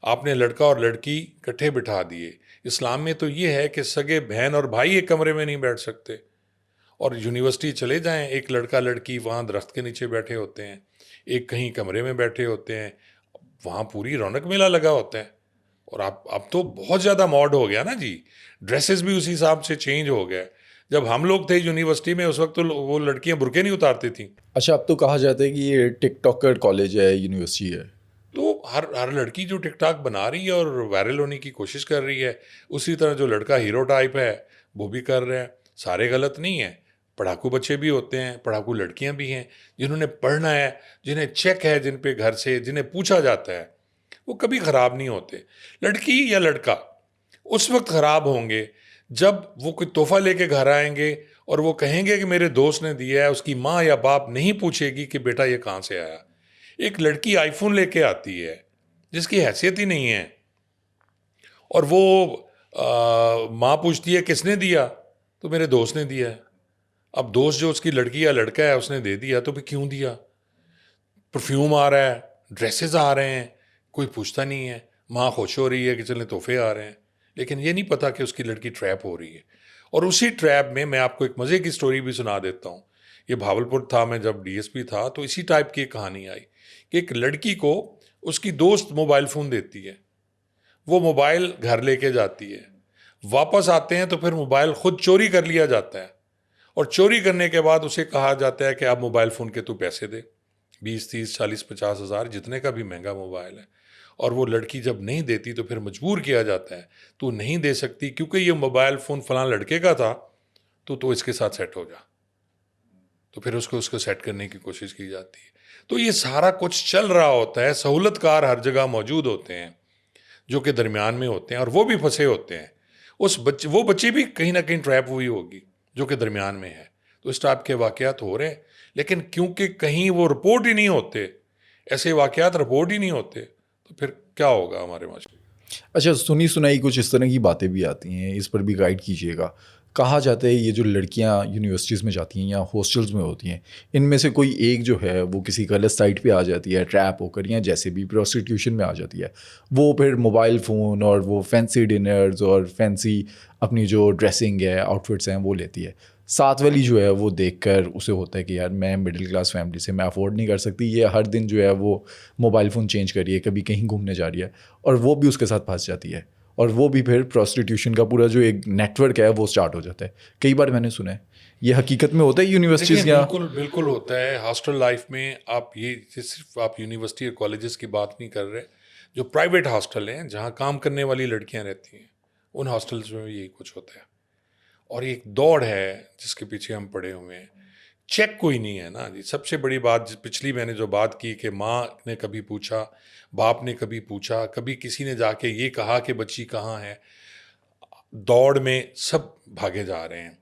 آپ نے لڑکا اور لڑکی کٹھے بٹھا دیے. اسلام میں تو یہ ہے کہ سگے بہن اور بھائی ایک کمرے میں نہیں بیٹھ سکتے. اور یونیورسٹی چلے جائیں, ایک لڑکا لڑکی وہاں درخت کے نیچے بیٹھے ہوتے ہیں, ایک کہیں کمرے میں بیٹھے ہوتے ہیں, وہاں پوری رونق میلہ لگا ہوتا ہے. اور اب تو بہت زیادہ ماڈ ہو گیا نا جی, ڈریسز بھی اسی حساب سے چینج ہو گیا. جب ہم لوگ تھے یونیورسٹی میں اس وقت تو وہ لڑکیاں برقعے نہیں اتارتی تھیں. اچھا, اب تو کہا جاتا ہے کہ یہ ٹک ٹاکر کالج ہے, یونیورسٹی ہے. تو ہر لڑکی جو ٹک ٹاک بنا رہی ہے اور وائرل ہونے کی کوشش کر رہی ہے, اسی طرح جو لڑکا ہیرو ٹائپ ہے وہ بھی کر رہے ہیں. سارے غلط نہیں ہیں, پڑھاکو بچے بھی ہوتے ہیں, پڑھاکو لڑکیاں بھی ہیں جنہوں نے پڑھنا ہے, جنہیں چیک ہے, جن پہ گھر سے جنہیں پوچھا جاتا ہے, وہ کبھی خراب نہیں ہوتے. لڑکی یا لڑکا اس وقت خراب ہوں گے جب وہ کوئی تحفہ لے کے گھر آئیں گے اور وہ کہیں گے کہ میرے دوست نے دیا ہے, اس کی ماں یا باپ نہیں پوچھے گی کہ بیٹا یہ کہاں سے آیا. ایک لڑکی آئی فون لے کے آتی ہے جس کی حیثیت ہی نہیں ہے, اور وہ ماں پوچھتی ہے کس نے دیا, تو میرے دوست نے دیا ہے. اب دوست جو اس کی لڑکی یا لڑکا ہے اس نے دے دیا, تو پھر کیوں دیا؟ پرفیوم آ رہا ہے, ڈریسز آ رہے ہیں, کوئی پوچھتا نہیں ہے. ماں خوش ہو رہی ہے کہ چلیں تحفے آ رہے ہیں, لیکن یہ نہیں پتا کہ اس کی لڑکی ٹریپ ہو رہی ہے. اور اسی ٹریپ میں آپ کو ایک مزے کی سٹوری بھی سنا دیتا ہوں. یہ بھاولپور تھا, میں جب ڈی ایس پی تھا تو اسی ٹائپ کی ایک کہانی آئی کہ ایک لڑکی کو اس کی دوست موبائل فون دیتی ہے, وہ موبائل گھر لے کے جاتی ہے, واپس آتے ہیں تو پھر موبائل خود چوری کر لیا جاتا ہے, اور چوری کرنے کے بعد اسے کہا جاتا ہے کہ آپ موبائل فون کے تو پیسے دے, 20, 30, 40, 50 ہزار, جتنے کا بھی مہنگا موبائل ہے. اور وہ لڑکی جب نہیں دیتی تو پھر مجبور کیا جاتا ہے, تو نہیں دے سکتی کیونکہ یہ موبائل فون فلاں لڑکے کا تھا, تو اس کے ساتھ سیٹ ہو جا. تو پھر اس کو سیٹ کرنے کی کوشش کی جاتی ہے. تو یہ سارا کچھ چل رہا ہوتا ہے. سہولت کار ہر جگہ موجود ہوتے ہیں جو کہ درمیان میں ہوتے ہیں, اور وہ بھی پھنسے ہوتے ہیں. وہ بچی بھی کہیں نہ کہیں ٹریپ ہوئی ہوگی جو کہ درمیان میں ہے. تو اس ٹائپ کے واقعات ہو رہے ہیں, لیکن کیونکہ کہیں وہ رپورٹ ہی نہیں ہوتے, ایسے واقعات رپورٹ ہی نہیں ہوتے, تو پھر کیا ہوگا ہمارے معاشرے. اچھا, سنی سنائی کچھ اس طرح کی باتیں بھی آتی ہیں, اس پر بھی گائیڈ کیجیے گا. کہا جاتا ہے یہ جو لڑکیاں یونیورسٹیز میں جاتی ہیں یا ہاسٹلز میں ہوتی ہیں, ان میں سے کوئی ایک جو ہے وہ کسی غلط سائٹ پہ آ جاتی ہے ٹریپ ہو کر, یا جیسے بھی پروسٹیٹیوشن میں آ جاتی ہے, وہ پھر موبائل فون اور وہ فینسی ڈنرز اور فینسی اپنی جو ڈریسنگ ہے, آؤٹ فٹس ہیں, وہ لیتی ہے. ساتھ والی جو ہے وہ دیکھ کر اسے ہوتا ہے کہ یار میں مڈل کلاس فیملی سے, میں افورڈ نہیں کر سکتی, یہ ہر دن جو ہے وہ موبائل فون چینج کر رہی ہے, کبھی کہیں گھومنے جا رہی ہے, اور وہ بھی اس کے ساتھ پھنس جاتی ہے, اور وہ بھی پھر پروسٹیٹیوشن کا پورا جو ایک نیٹ ورک ہے وہ اسٹارٹ ہو جاتا ہے. کئی بار میں نے سنا ہے یہ حقیقت میں ہوتا ہے یونیورسٹیز کا. بالکل ہوتا ہے. ہاسٹل لائف میں آپ یہ صرف آپ یونیورسٹی اور کالجز کی بات نہیں کر رہے, جو پرائیویٹ ہاسٹل ہیں جہاں کام کرنے والی لڑکیاں رہتی ہیں, ان ہاسٹلس میں بھی یہی کچھ ہوتا ہے. اور ایک دوڑ ہے جس کے پیچھے ہم پڑے ہوئے ہیں. چیک کوئی نہیں ہے نا جی. سب سے بڑی بات پچھلی میں نے جو بات کی کہ ماں نے کبھی پوچھا, باپ نے کبھی پوچھا, کبھی کسی نے جا کے یہ کہا کہ بچی کہاں ہے. دوڑ میں سب بھاگے جا رہے ہیں,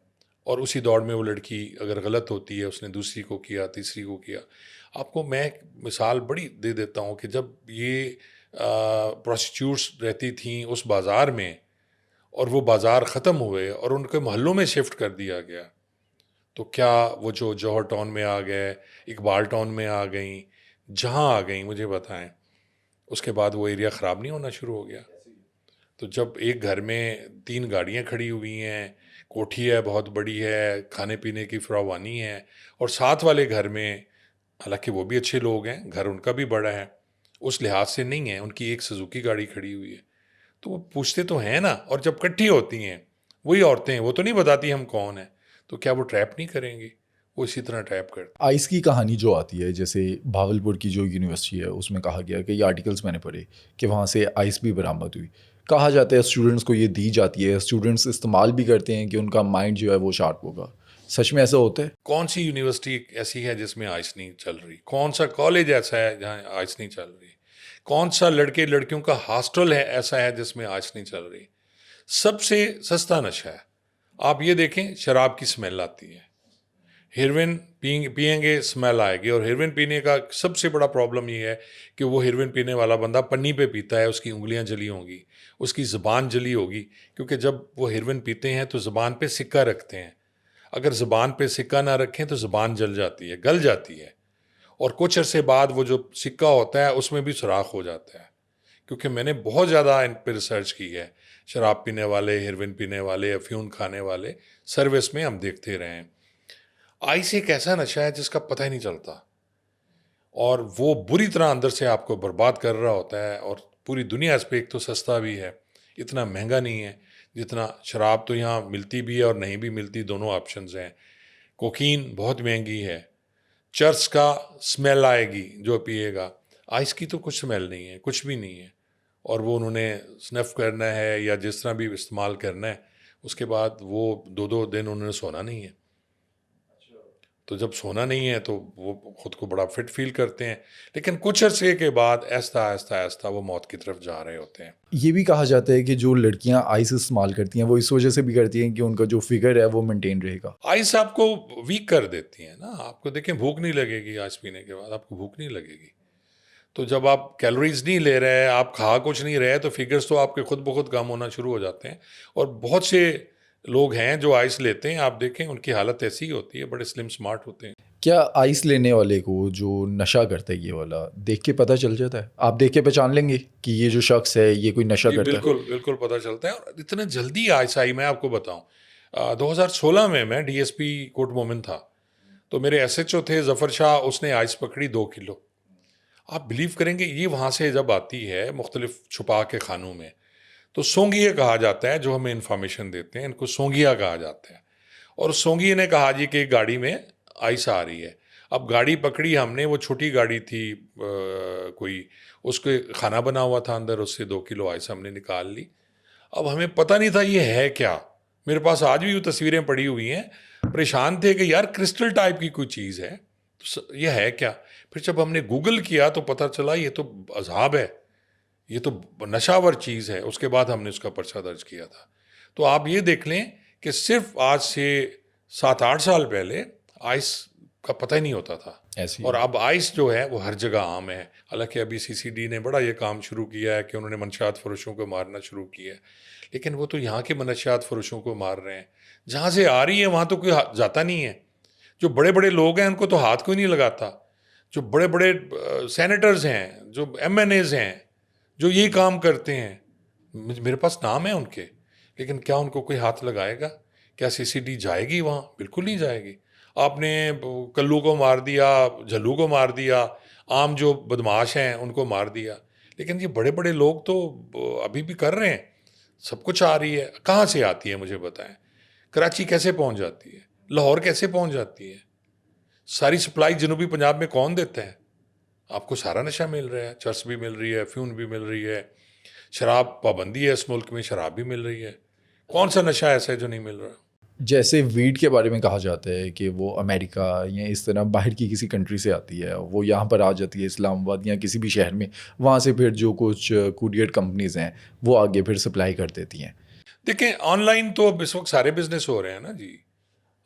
اور اسی دوڑ میں وہ لڑکی اگر غلط ہوتی ہے, اس نے دوسری کو کیا, تیسری کو کیا. آپ کو میں ایک مثال بڑی دے دیتا ہوں کہ جب یہ پروسٹیٹیوٹس رہتی تھیں اس بازار میں, اور وہ بازار ختم ہوئے اور ان کے محلوں میں شفٹ کر دیا گیا, تو کیا وہ جو جوہر ٹاؤن میں آ گئے, اقبال ٹاؤن میں آ گئیں, جہاں آ گئیں مجھے بتائیں, اس کے بعد وہ ایریا خراب نہیں ہونا شروع ہو گیا؟ تو جب ایک گھر میں 3 گاڑیاں کھڑی ہوئی ہیں, کوٹھی ہے بہت بڑی ہے, کھانے پینے کی فراوانی ہے, اور ساتھ والے گھر میں, حالانکہ وہ بھی اچھے لوگ ہیں, گھر ان کا بھی بڑا ہے, اس لحاظ سے نہیں ہے, ان کی ایک سزوکی گاڑی کھڑی ہوئی ہے, تو وہ پوچھتے تو ہیں نا. اور جب کٹھی ہوتی ہیں وہی عورتیں, وہ تو نہیں بتاتی ہم کون ہیں, تو کیا وہ ٹریپ نہیں کریں گی؟ وہ اسی طرح ٹیپ کرتے ہیں. آئس کی کہانی جو آتی ہے، جیسے بھاولپور کی جو یونیورسٹی ہے اس میں کہا گیا کہ یہ آرٹیکلس میں نے پڑھے کہ وہاں سے آئس بھی برآمد ہوئی. کہا جاتا ہے اسٹوڈنٹس کو یہ دی جاتی ہے، اسٹوڈنٹس استعمال بھی کرتے ہیں کہ ان کا مائنڈ جو ہے وہ شارپ ہوگا. سچ میں ایسا ہوتا ہے؟ کون سی یونیورسٹی ایسی ہے جس میں آئس نہیں چل رہی؟ کون سا کالج ایسا ہے جہاں آئس نہیں چل رہی؟ کون سا لڑکے لڑکیوں کا ہاسٹل ہے ایسا ہے جس میں آئس نہیں چل رہی؟ سب سے سستا نشہ ہے. آپ یہ دیکھیں، شراب کی اسمیل آتی ہے، ہیروئن پئیں گے اسمیل آئے گی. اور ہیروئن پینے کا سب سے بڑا پرابلم یہ ہے کہ وہ ہیروئن پینے والا بندہ پنی پہ پیتا ہے، اس کی انگلیاں جلی ہوں گی، اس کی زبان جلی ہوگی، کیونکہ جب وہ ہیروئن پیتے ہیں تو زبان پہ سکہ رکھتے ہیں. اگر زبان پہ سکہ نہ رکھیں تو زبان جل جاتی ہے، گل جاتی ہے، اور کچھ عرصے بعد وہ جو سکہ ہوتا ہے اس میں بھی سوراخ ہو جاتا ہے. کیونکہ میں نے بہت زیادہ ان پہ ریسرچ کی ہے. شراب پینے والے، ہیروئن پینے والے، افیون کھانے والے، سروس میں ہم دیکھتے رہے ہیں. آئس ایک ایسا نشہ ہے جس کا پتہ ہی نہیں چلتا، اور وہ بری طرح اندر سے آپ کو برباد کر رہا ہوتا ہے. اور پوری دنیا اس پہ ایک تو سستا بھی ہے، اتنا مہنگا نہیں ہے جتنا شراب. تو یہاں ملتی بھی ہے اور نہیں بھی ملتی، دونوں آپشنز ہیں. کوکین بہت مہنگی ہے، چرس کا سمیل آئے گی جو پیے گا. آئس کی تو کچھ سمیل نہیں ہے، کچھ بھی نہیں ہے. اور وہ انہوں نے سنف کرنا ہے یا جس طرح بھی استعمال کرنا ہے، اس کے بعد وہ 2 دن انہوں نے سونا نہیں ہے. تو جب سونا نہیں ہے تو وہ خود کو بڑا فٹ فیل کرتے ہیں، لیکن کچھ عرصے کے بعد آہستہ آہستہ آہستہ وہ موت کی طرف جا رہے ہوتے ہیں. یہ بھی کہا جاتا ہے کہ جو لڑکیاں آئس استعمال کرتی ہیں وہ اس وجہ سے بھی کرتی ہیں کہ ان کا جو فگر ہے وہ مینٹین رہے گا. آئس آپ کو ویک کر دیتی ہیں نا. آپ کو دیکھیں بھوک نہیں لگے گی، آئس پینے کے بعد آپ کو بھوک نہیں لگے گی. تو جب آپ کیلوریز نہیں لے رہے، آپ کھا کچھ نہیں رہے، تو فگرز تو آپ کے خود بخود کم ہونا شروع ہو جاتے ہیں. اور بہت سے لوگ ہیں جو آئس لیتے ہیں، آپ دیکھیں ان کی حالت ایسی ہی ہوتی ہے، بڑے سلم سمارٹ ہوتے ہیں. کیا آئس لینے والے کو جو نشہ کرتا ہے یہ والا دیکھ کے پتہ چل جاتا ہے؟ آپ دیکھ کے پہچان لیں گے کہ یہ جو شخص ہے یہ کوئی نشہ کرتا ہے؟ بالکل بالکل پتہ چلتا ہے. اور اتنا جلدی آئس آئی، میں آپ کو بتاؤں، 2016 میں ڈی ایس پی کوٹ مومن تھا، تو میرے ایس ایچ او تھے ظفر شاہ، اس نے آئس پکڑی 2 کلو. آپ بلیو کریں گے یہ وہاں سے جب آتی ہے مختلف چھپا کے خانوں میں، تو سونگیے کہا جاتا ہے جو ہمیں انفارمیشن دیتے ہیں، ان کو سونگیا کہا جاتا ہے. اور سونگیے نے کہا جی کہ گاڑی میں آئس آ رہی ہے. اب گاڑی پکڑی ہم نے، وہ چھوٹی گاڑی تھی کوئی، اس کے کھانا بنا ہوا تھا اندر، اس سے 2 کلو آئس ہم نے نکال لی. اب ہمیں پتہ نہیں تھا یہ ہے کیا. میرے پاس آج بھی وہ تصویریں پڑی ہوئی ہیں. پریشان تھے کہ یار کرسٹل ٹائپ کی کوئی چیز ہے، یہ ہے کیا. پھر جب ہم نے گوگل کیا تو پتہ چلا یہ تو عذاب ہے، یہ تو نشہ ور چیز ہے. اس کے بعد ہم نے اس کا پرچہ درج کیا تھا. تو آپ یہ دیکھ لیں کہ صرف آج سے 7-8 سال پہلے آئس کا پتہ ہی نہیں ہوتا تھا. اور اب آئس جو ہے وہ ہر جگہ عام ہے. حالانکہ ابھی سی سی ڈی نے بڑا یہ کام شروع کیا ہے کہ انہوں نے منشیات فروشوں کو مارنا شروع کیا ہے، لیکن وہ تو یہاں کے منشیات فروشوں کو مار رہے ہیں. جہاں سے آ رہی ہے وہاں تو کوئی جاتا نہیں ہے. جو بڑے بڑے لوگ ہیں ان کو تو ہاتھ کوئی نہیں لگاتا. جو بڑے بڑے سینیٹرز ہیں، جو ایم این ایز ہیں، جو یہی کام کرتے ہیں، میرے پاس نام ہے ان کے، لیکن کیا ان کو کوئی ہاتھ لگائے گا؟ کیا سی سی ڈی جائے گی وہاں؟ بالکل نہیں جائے گی. آپ نے کلو کو مار دیا، جھلو کو مار دیا، عام جو بدماش ہیں ان کو مار دیا، لیکن یہ بڑے بڑے لوگ تو ابھی بھی کر رہے ہیں. سب کچھ آ رہی ہے. کہاں سے آتی ہے مجھے بتائیں؟ کراچی کیسے پہنچ جاتی ہے؟ لاہور کیسے پہنچ جاتی ہے؟ ساری سپلائی جنوبی پنجاب میں کون دیتا ہے؟ آپ کو سارا نشہ مل رہا ہے. چرس بھی مل رہی ہے، افیون بھی مل رہی ہے، شراب پابندی ہے اس ملک میں، شراب بھی مل رہی ہے. کون سا نشہ ایسا ہے جو نہیں مل رہا؟ جیسے ویڈ کے بارے میں کہا جاتا ہے کہ وہ امریکہ یا اس طرح باہر کی کسی کنٹری سے آتی ہے، وہ یہاں پر آ جاتی ہے اسلام آباد یا کسی بھی شہر میں، وہاں سے پھر جو کچھ کوریئر کمپنیز ہیں وہ آگے پھر سپلائی کر دیتی ہیں. دیکھیں آن لائن تو اب اس وقت سارے بزنس ہو رہے ہیں نا جی.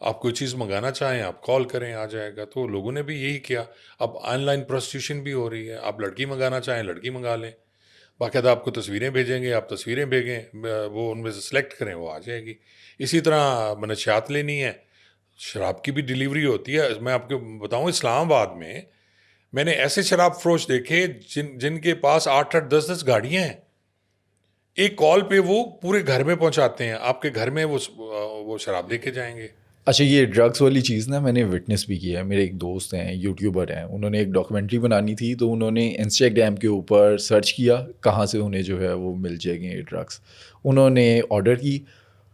آپ کوئی چیز منگانا چاہیں آپ کال کریں، آ جائے گا. تو لوگوں نے بھی یہی کیا. اب آن لائن پروسٹیوشن بھی ہو رہی ہے. آپ لڑکی منگانا چاہیں لڑکی منگا لیں، باقاعدہ آپ کو تصویریں بھیجیں گے، آپ تصویریں بھیجیں، وہ ان میں سے سلیکٹ کریں، وہ آ جائے گی. اسی طرح منشیات لینی ہے، شراب کی بھی ڈیلیوری ہوتی ہے. میں آپ کو بتاؤں اسلام آباد میں نے ایسے شراب فروش دیکھے جن کے پاس 8-8 10-10 گاڑیاں ہیں. ایک کال پہ وہ پورے گھر میں پہنچاتے ہیں، آپ کے گھر میں وہ شراب لے کے جائیں گے. اچھا یہ ڈرگس والی چیز نا میں نے وٹنس بھی کیا ہے. میرے ایک دوست ہیں یوٹیوبر ہیں، انہوں نے ایک ڈاکومنٹری بنانی تھی تو انہوں نے انسٹاگرام کے اوپر سرچ کیا کہاں سے انہیں جو ہے وہ مل جائیں گے ڈرگس. انہوں نے آرڈر کی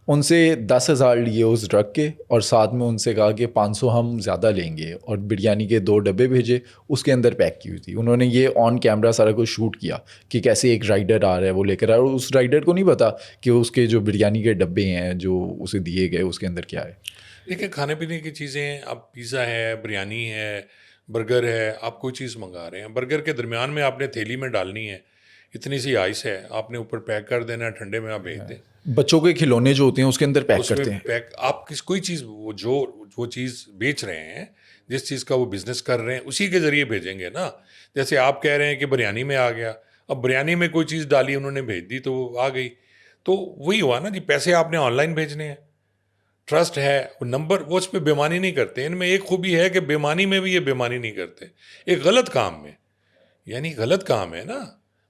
ان سے 10,000 لیے اس ڈرگ کے اور ساتھ میں ان سے کہا کہ 500 ہم زیادہ لیں گے, اور بریانی کے 2 ڈبے بھیجے, اس کے اندر پیک کی ہوئی تھی. انہوں نے یہ آن کیمرہ سارا کچھ شوٹ کیا کہ کیسے ایک رائڈر آ رہا ہے وہ لے کر آ رہا ہے, اور اس رائڈر کو نہیں پتا کہ اس کے جو بریانی کے ڈبے ہیں جو اسے دیے گئے اس کے اندر کیا ہے. دیکھیں کھانے پینے کی چیزیں ہیں, اب پیزا ہے, بریانی ہے, برگر ہے, آپ کوئی چیز منگا رہے ہیں, برگر کے درمیان میں آپ نے تھیلی میں ڈالنی ہے, اتنی سی آئس ہے, آپ نے اوپر پیک کر دینا ہے, ٹھنڈے میں آپ بھیج دیں. بچوں کے کھلونے جو ہوتے ہیں اس کے اندر پیک اس میں کرتے ہیں. پیک آپ کوئی چیز وہ چیز بیچ رہے ہیں, جس چیز کا وہ بزنس کر رہے ہیں اسی کے ذریعے بھیجیں گے نا. جیسے آپ کہہ رہے ہیں کہ بریانی میں آ گیا, اب بریانی میں کوئی چیز ڈالی انہوں نے بھیج دی تو وہ آ گئی, تو وہی ہوا نا جی, پیسے آپ نے آن لائن بھیجنے ہیں, ٹرسٹ ہے, وہ نمبر وہ اس پہ بےمانی نہیں کرتے. ان میں ایک خوبی ہے کہ بےمانی میں بھی یہ بےمانی نہیں کرتے, ایک غلط کام میں, یعنی غلط کام ہے نا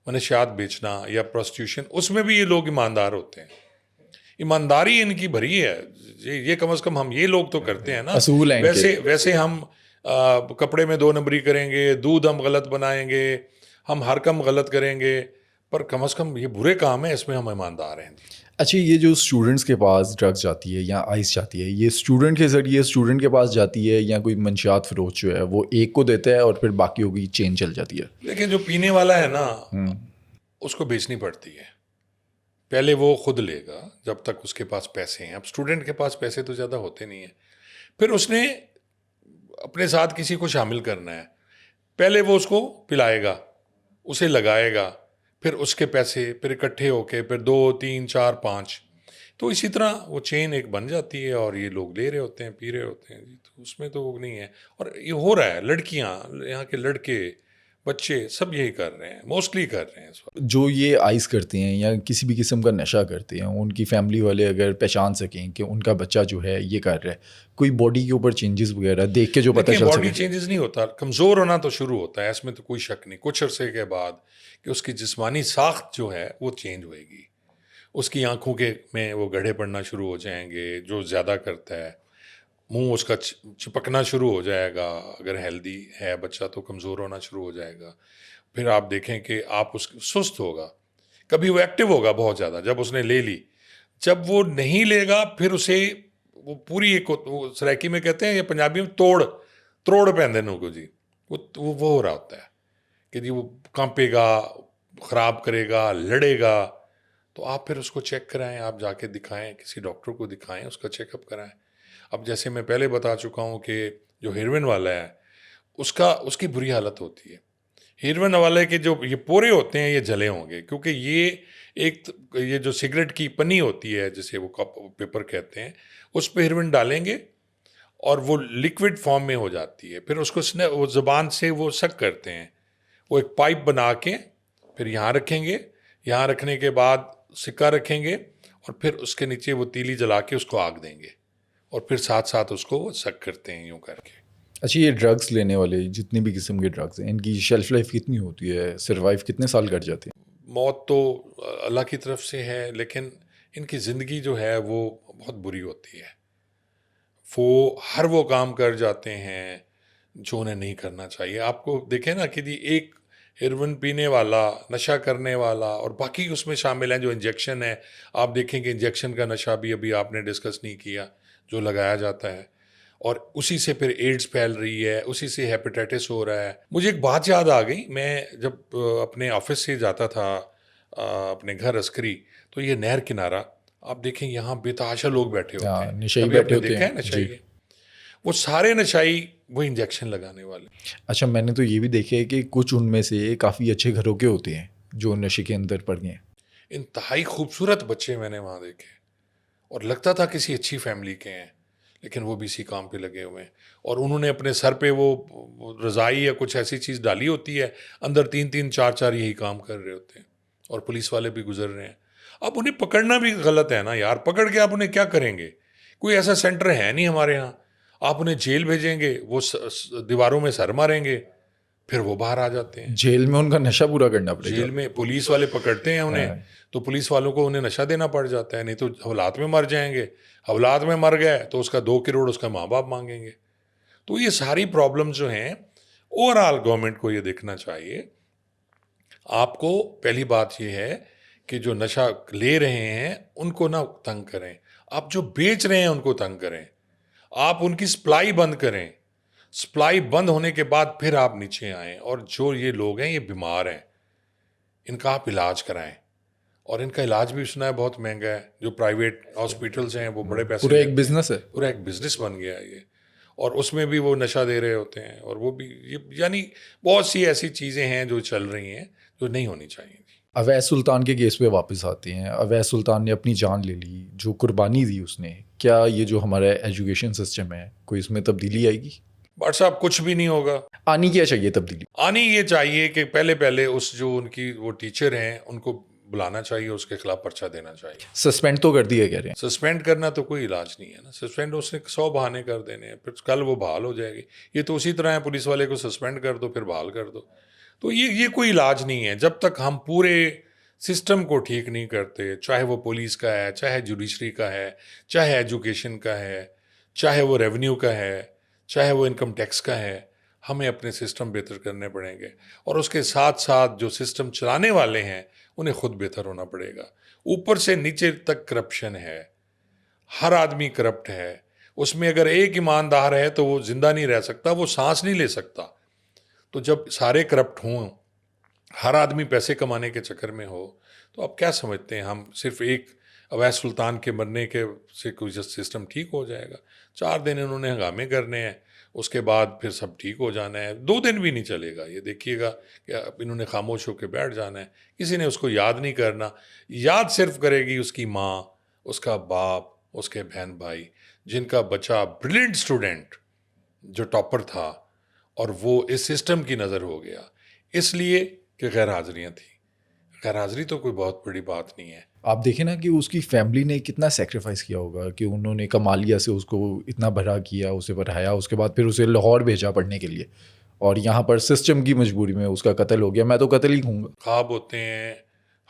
منشیات بیچنا یا پروسٹیوشن, اس میں بھی یہ لوگ ایماندار ہوتے ہیں, ایمانداری ان کی بھری ہے. یہ کم از کم ہم یہ لوگ تو کرتے ہیں نا. اصول ہیں ویسے ہم کپڑے میں 2 نمبری کریں گے, دودھ ہم غلط بنائیں گے, ہم ہر کم غلط کریں گے, پر کم از کم یہ برے کام ہے, اس میں ہم ایماندار ہیں. اچھا, یہ جو اسٹوڈنٹس کے پاس ڈرگس جاتی ہے یا آئس جاتی ہے, یہ اسٹوڈنٹ کے ذریعے اسٹوڈنٹ کے پاس جاتی ہے یا کوئی منشیات فروش جو ہے وہ ایک کو دیتا ہے اور پھر باقیوں کی چین چل جاتی ہے؟ لیکن جو پینے والا ہے نا اس کو بیچنی پڑتی ہے. پہلے وہ خود لے گا جب تک اس کے پاس پیسے ہیں. اب اسٹوڈنٹ کے پاس پیسے تو زیادہ ہوتے نہیں ہیں, پھر اس نے اپنے ساتھ کسی کو شامل کرنا ہے, پہلے وہ اس کو پلائے گا, اسے لگائے گا, پھر اس کے پیسے پھر اکٹھے ہو کے پھر 2 3 4 5, تو اسی طرح وہ چین ایک بن جاتی ہے اور یہ لوگ لے رہے ہوتے ہیں, پی رہے ہوتے ہیں جی. تو اس میں تو وہ نہیں ہے, اور یہ ہو رہا ہے. لڑکیاں, یہاں کے لڑکے, بچے سب یہی کر رہے ہیں, موسٹلی کر رہے ہیں اس وقت. جو یہ آئس کرتے ہیں یا کسی بھی قسم کا نشہ کرتے ہیں, ان کی فیملی والے اگر پہچان سکیں کہ ان کا بچہ جو ہے یہ کر رہا ہے, کوئی باڈی کے اوپر چینجز وغیرہ دیکھ کے جو پتہ چل باڈی سکے؟ چینجز نہیں ہوتا, کمزور ہونا تو شروع ہوتا ہے, اس میں تو کوئی شک نہیں. کچھ عرصے کے بعد کہ اس کی جسمانی ساخت جو ہے وہ چینج ہوئے گی, اس کی آنکھوں کے میں وہ گڑھے پڑنا شروع ہو جائیں گے جو زیادہ کرتا ہے, منہ اس کا چپکنا شروع ہو جائے گا, اگر ہیلدی ہے بچہ تو کمزور ہونا شروع ہو جائے گا. پھر آپ دیکھیں کہ آپ اس سست ہوگا, کبھی وہ ایکٹیو ہوگا بہت زیادہ جب اس نے لے لی, جب وہ نہیں لے گا پھر اسے وہ پوری ایک سرائکی میں کہتے ہیں یا پنجابی میں تروڑ پہندنوں کو جی, وہ ہو رہا ہوتا ہے کہ جی وہ کانپے گا, خراب کرے گا, لڑے گا. تو آپ پھر اس کو چیک کرائیں, آپ جا کے دکھائیں, کسی ڈاکٹر کو دکھائیں, اس کا چیک اپ کرائیں. اب جیسے میں پہلے بتا چکا ہوں کہ جو ہیروئن والا ہے اس کی بری حالت ہوتی ہے. ہیروئن والے کے جو یہ پورے ہوتے ہیں یہ جلے ہوں گے, کیونکہ یہ جو سگریٹ کی پنی ہوتی ہے جسے وہ کپ پیپر کہتے ہیں, اس پہ ہیروئن ڈالیں گے اور وہ لکوڈ فارم میں ہو جاتی ہے. پھر اس کو وہ زبان سے وہ سک کرتے ہیں, وہ ایک پائپ بنا کے پھر یہاں رکھیں گے, یہاں رکھنے کے بعد سکہ رکھیں گے اور پھر اس کے نیچے وہ تیلی جلا کے اس کو آگ دیں گے اور پھر ساتھ ساتھ اس کو وہ سک کرتے ہیں یوں کر کے. اچھا, یہ ڈرگس لینے والے جتنے بھی قسم کے ڈرگس ہیں ان کی شیلف لائف کتنی ہوتی ہے, سروائیو کتنے سال کر جاتے ہیں؟ موت تو اللہ کی طرف سے ہے, لیکن ان کی زندگی جو ہے وہ بہت بری ہوتی ہے. وہ کام کر جاتے ہیں جو انہیں نہیں کرنا چاہیے. آپ کو دیکھیں نا کہ جی ایک ہیروئن پینے والا, نشہ کرنے والا, اور باقی اس میں شامل ہیں جو انجیکشن ہے. آپ دیکھیں کہ انجیکشن کا نشہ بھی ابھی آپ نے ڈسکس نہیں کیا, جو لگایا جاتا ہے, اور اسی سے پھر ایڈز پھیل رہی ہے, اسی سے ہیپیٹائٹس ہو رہا ہے. مجھے ایک بات یاد آ گئی, میں جب اپنے آفس سے جاتا تھا اپنے گھر عسکری, تو یہ نہر کنارہ آپ دیکھیں یہاں بے تحاشا لوگ بیٹھے ہوتے ہیں, نشائی بیٹھے ہوتے ہیں. نشائی وہ سارے نشائی وہ انجیکشن لگانے والے. اچھا, میں نے تو یہ بھی دیکھا ہے کہ کچھ ان میں سے کافی اچھے گھروں کے ہوتے ہیں جو نشے کے اندر پڑ گئے ہیں. انتہائی خوبصورت بچے میں نے وہاں دیکھے, اور لگتا تھا کسی اچھی فیملی کے ہیں, لیکن وہ بھی اسی کام پہ لگے ہوئے ہیں. اور انہوں نے اپنے سر پہ وہ رضائی یا کچھ ایسی چیز ڈالی ہوتی ہے, اندر 3 4 یہی کام کر رہے ہوتے ہیں, اور پولیس والے بھی گزر رہے ہیں. اب انہیں پکڑنا بھی غلط ہے نا یار, پکڑ کے آپ انہیں کیا کریں گے؟ کوئی ایسا سینٹر ہے نہیں ہمارے یہاں. آپ انہیں جیل بھیجیں گے, وہ دیواروں میں سر ماریں گے, پھر وہ باہر آ جاتے ہیں. جیل میں ان کا نشہ پورا کرنا پڑے گا. جیل میں پولیس والے پکڑتے ہیں انہیں, تو پولیس والوں کو انہیں نشہ دینا پڑ جاتا ہے, نہیں تو حوالات میں مر جائیں گے. حوالات میں مر گئے تو اس کا 2 کروڑ اس کا ماں باپ مانگیں گے. تو یہ ساری پرابلم جو ہیں اوور آل گورنمنٹ کو یہ دیکھنا چاہیے. آپ کو پہلی بات یہ ہے کہ جو نشہ لے رہے ہیں ان کو نہ تنگ کریں. آپ جو بیچ رہے ہیں ان کو تنگ کریں, آپ ان کی سپلائی بند کریں, سپلائی بند ہونے کے بعد پھر آپ نیچے آئیں, اور جو یہ لوگ ہیں یہ بیمار ہیں, ان کا آپ علاج کرائیں. اور ان کا علاج بھی سنا ہے بہت مہنگا ہے, جو پرائیویٹ ہاسپٹلس ہیں وہ بڑے پیسے پورا ایک لیتے ہیں. بزنس ہے. پورا ایک بزنس بن گیا ہے یہ, اور اس میں بھی وہ نشہ دے رہے ہوتے ہیں, اور وہ بھی یعنی بہت سی ایسی چیزیں ہیں جو چل رہی ہیں جو نہیں ہونی چاہیے. اویس سلطان کے کیس پہ واپس آتے ہیں. اویس سلطان نے اپنی جان لے لی, جو قربانی دی اس نے, کیا یہ جو ہمارا ایجوکیشن سسٹم ہے کوئی اس میں تبدیلی آئے گی؟ بٹ صاحب کچھ بھی نہیں ہوگا. آنی کیا چاہیے تبدیلی؟ آنی یہ چاہیے کہ پہلے اس جو ان کی وہ ٹیچر ہیں ان کو بلانا چاہیے, اس کے خلاف پرچہ دینا چاہیے. سسپینڈ تو کر دیا کہہ رہے ہیں. سسپینڈ کرنا تو کوئی علاج نہیں ہے نا. سسپینڈ اس نے 100 بہانے کر دینے ہیں, پھر کل وہ بحال ہو جائے گی. یہ تو اسی طرح ہے, پولیس والے کو سسپینڈ کر دو پھر بحال کر دو. تو یہ کوئی علاج نہیں ہے جب تک ہم پورے سسٹم کو ٹھیک نہیں کرتے, چاہے وہ پولیس کا ہے, چاہے جوڈیشری کا ہے, چاہے ایجوکیشن کا ہے, چاہے وہ ریونیو کا ہے, چاہے وہ انکم ٹیکس کا ہے. ہمیں اپنے سسٹم بہتر کرنے پڑیں گے, اور اس کے ساتھ ساتھ جو سسٹم چلانے والے ہیں انہیں خود بہتر ہونا پڑے گا. اوپر سے نیچے تک کرپشن ہے, ہر آدمی کرپٹ ہے. اس میں اگر ایک ایماندار ہے تو وہ زندہ نہیں رہ سکتا, وہ سانس نہیں لے سکتا. تو جب سارے کرپٹ ہوں, ہر آدمی پیسے کمانے کے چکر میں ہو, تو آپ کیا سمجھتے ہیں ہم صرف ایک اویس سلطان کے مرنے کے سے کوئی سسٹم ٹھیک ہو جائے گا؟ 4 دن انہوں نے ہنگامے کرنے ہیں, اس کے بعد پھر سب ٹھیک ہو جانا ہے. 2 دن بھی نہیں چلے گا. یہ دیکھیے گا کہ انہوں نے خاموش ہو کے بیٹھ جانا ہے, کسی نے اس کو یاد نہیں کرنا. یاد صرف کرے گی اس کی ماں, اس کا باپ, اس کے بہن بھائی, جن کا بچہ بریلینٹ اسٹوڈنٹ جو ٹاپر تھا, اور وہ اس سسٹم کی نظر ہو گیا اس لیے کہ غیر حاضریاں تھیں. غیر حاضری تو کوئی بہت بڑی بات نہیں ہے. آپ دیکھیں نا کہ اس کی فیملی نے کتنا سیکریفائس کیا ہوگا, کہ انہوں نے کمالیہ سے اس کو اتنا بڑا کیا, اسے پڑھایا, اس کے بعد پھر اسے لاہور بھیجا پڑھنے کے لیے, اور یہاں پر سسٹم کی مجبوری میں اس کا قتل ہو گیا. میں تو قتل ہی کہوں گا. خواب ہوتے ہیں,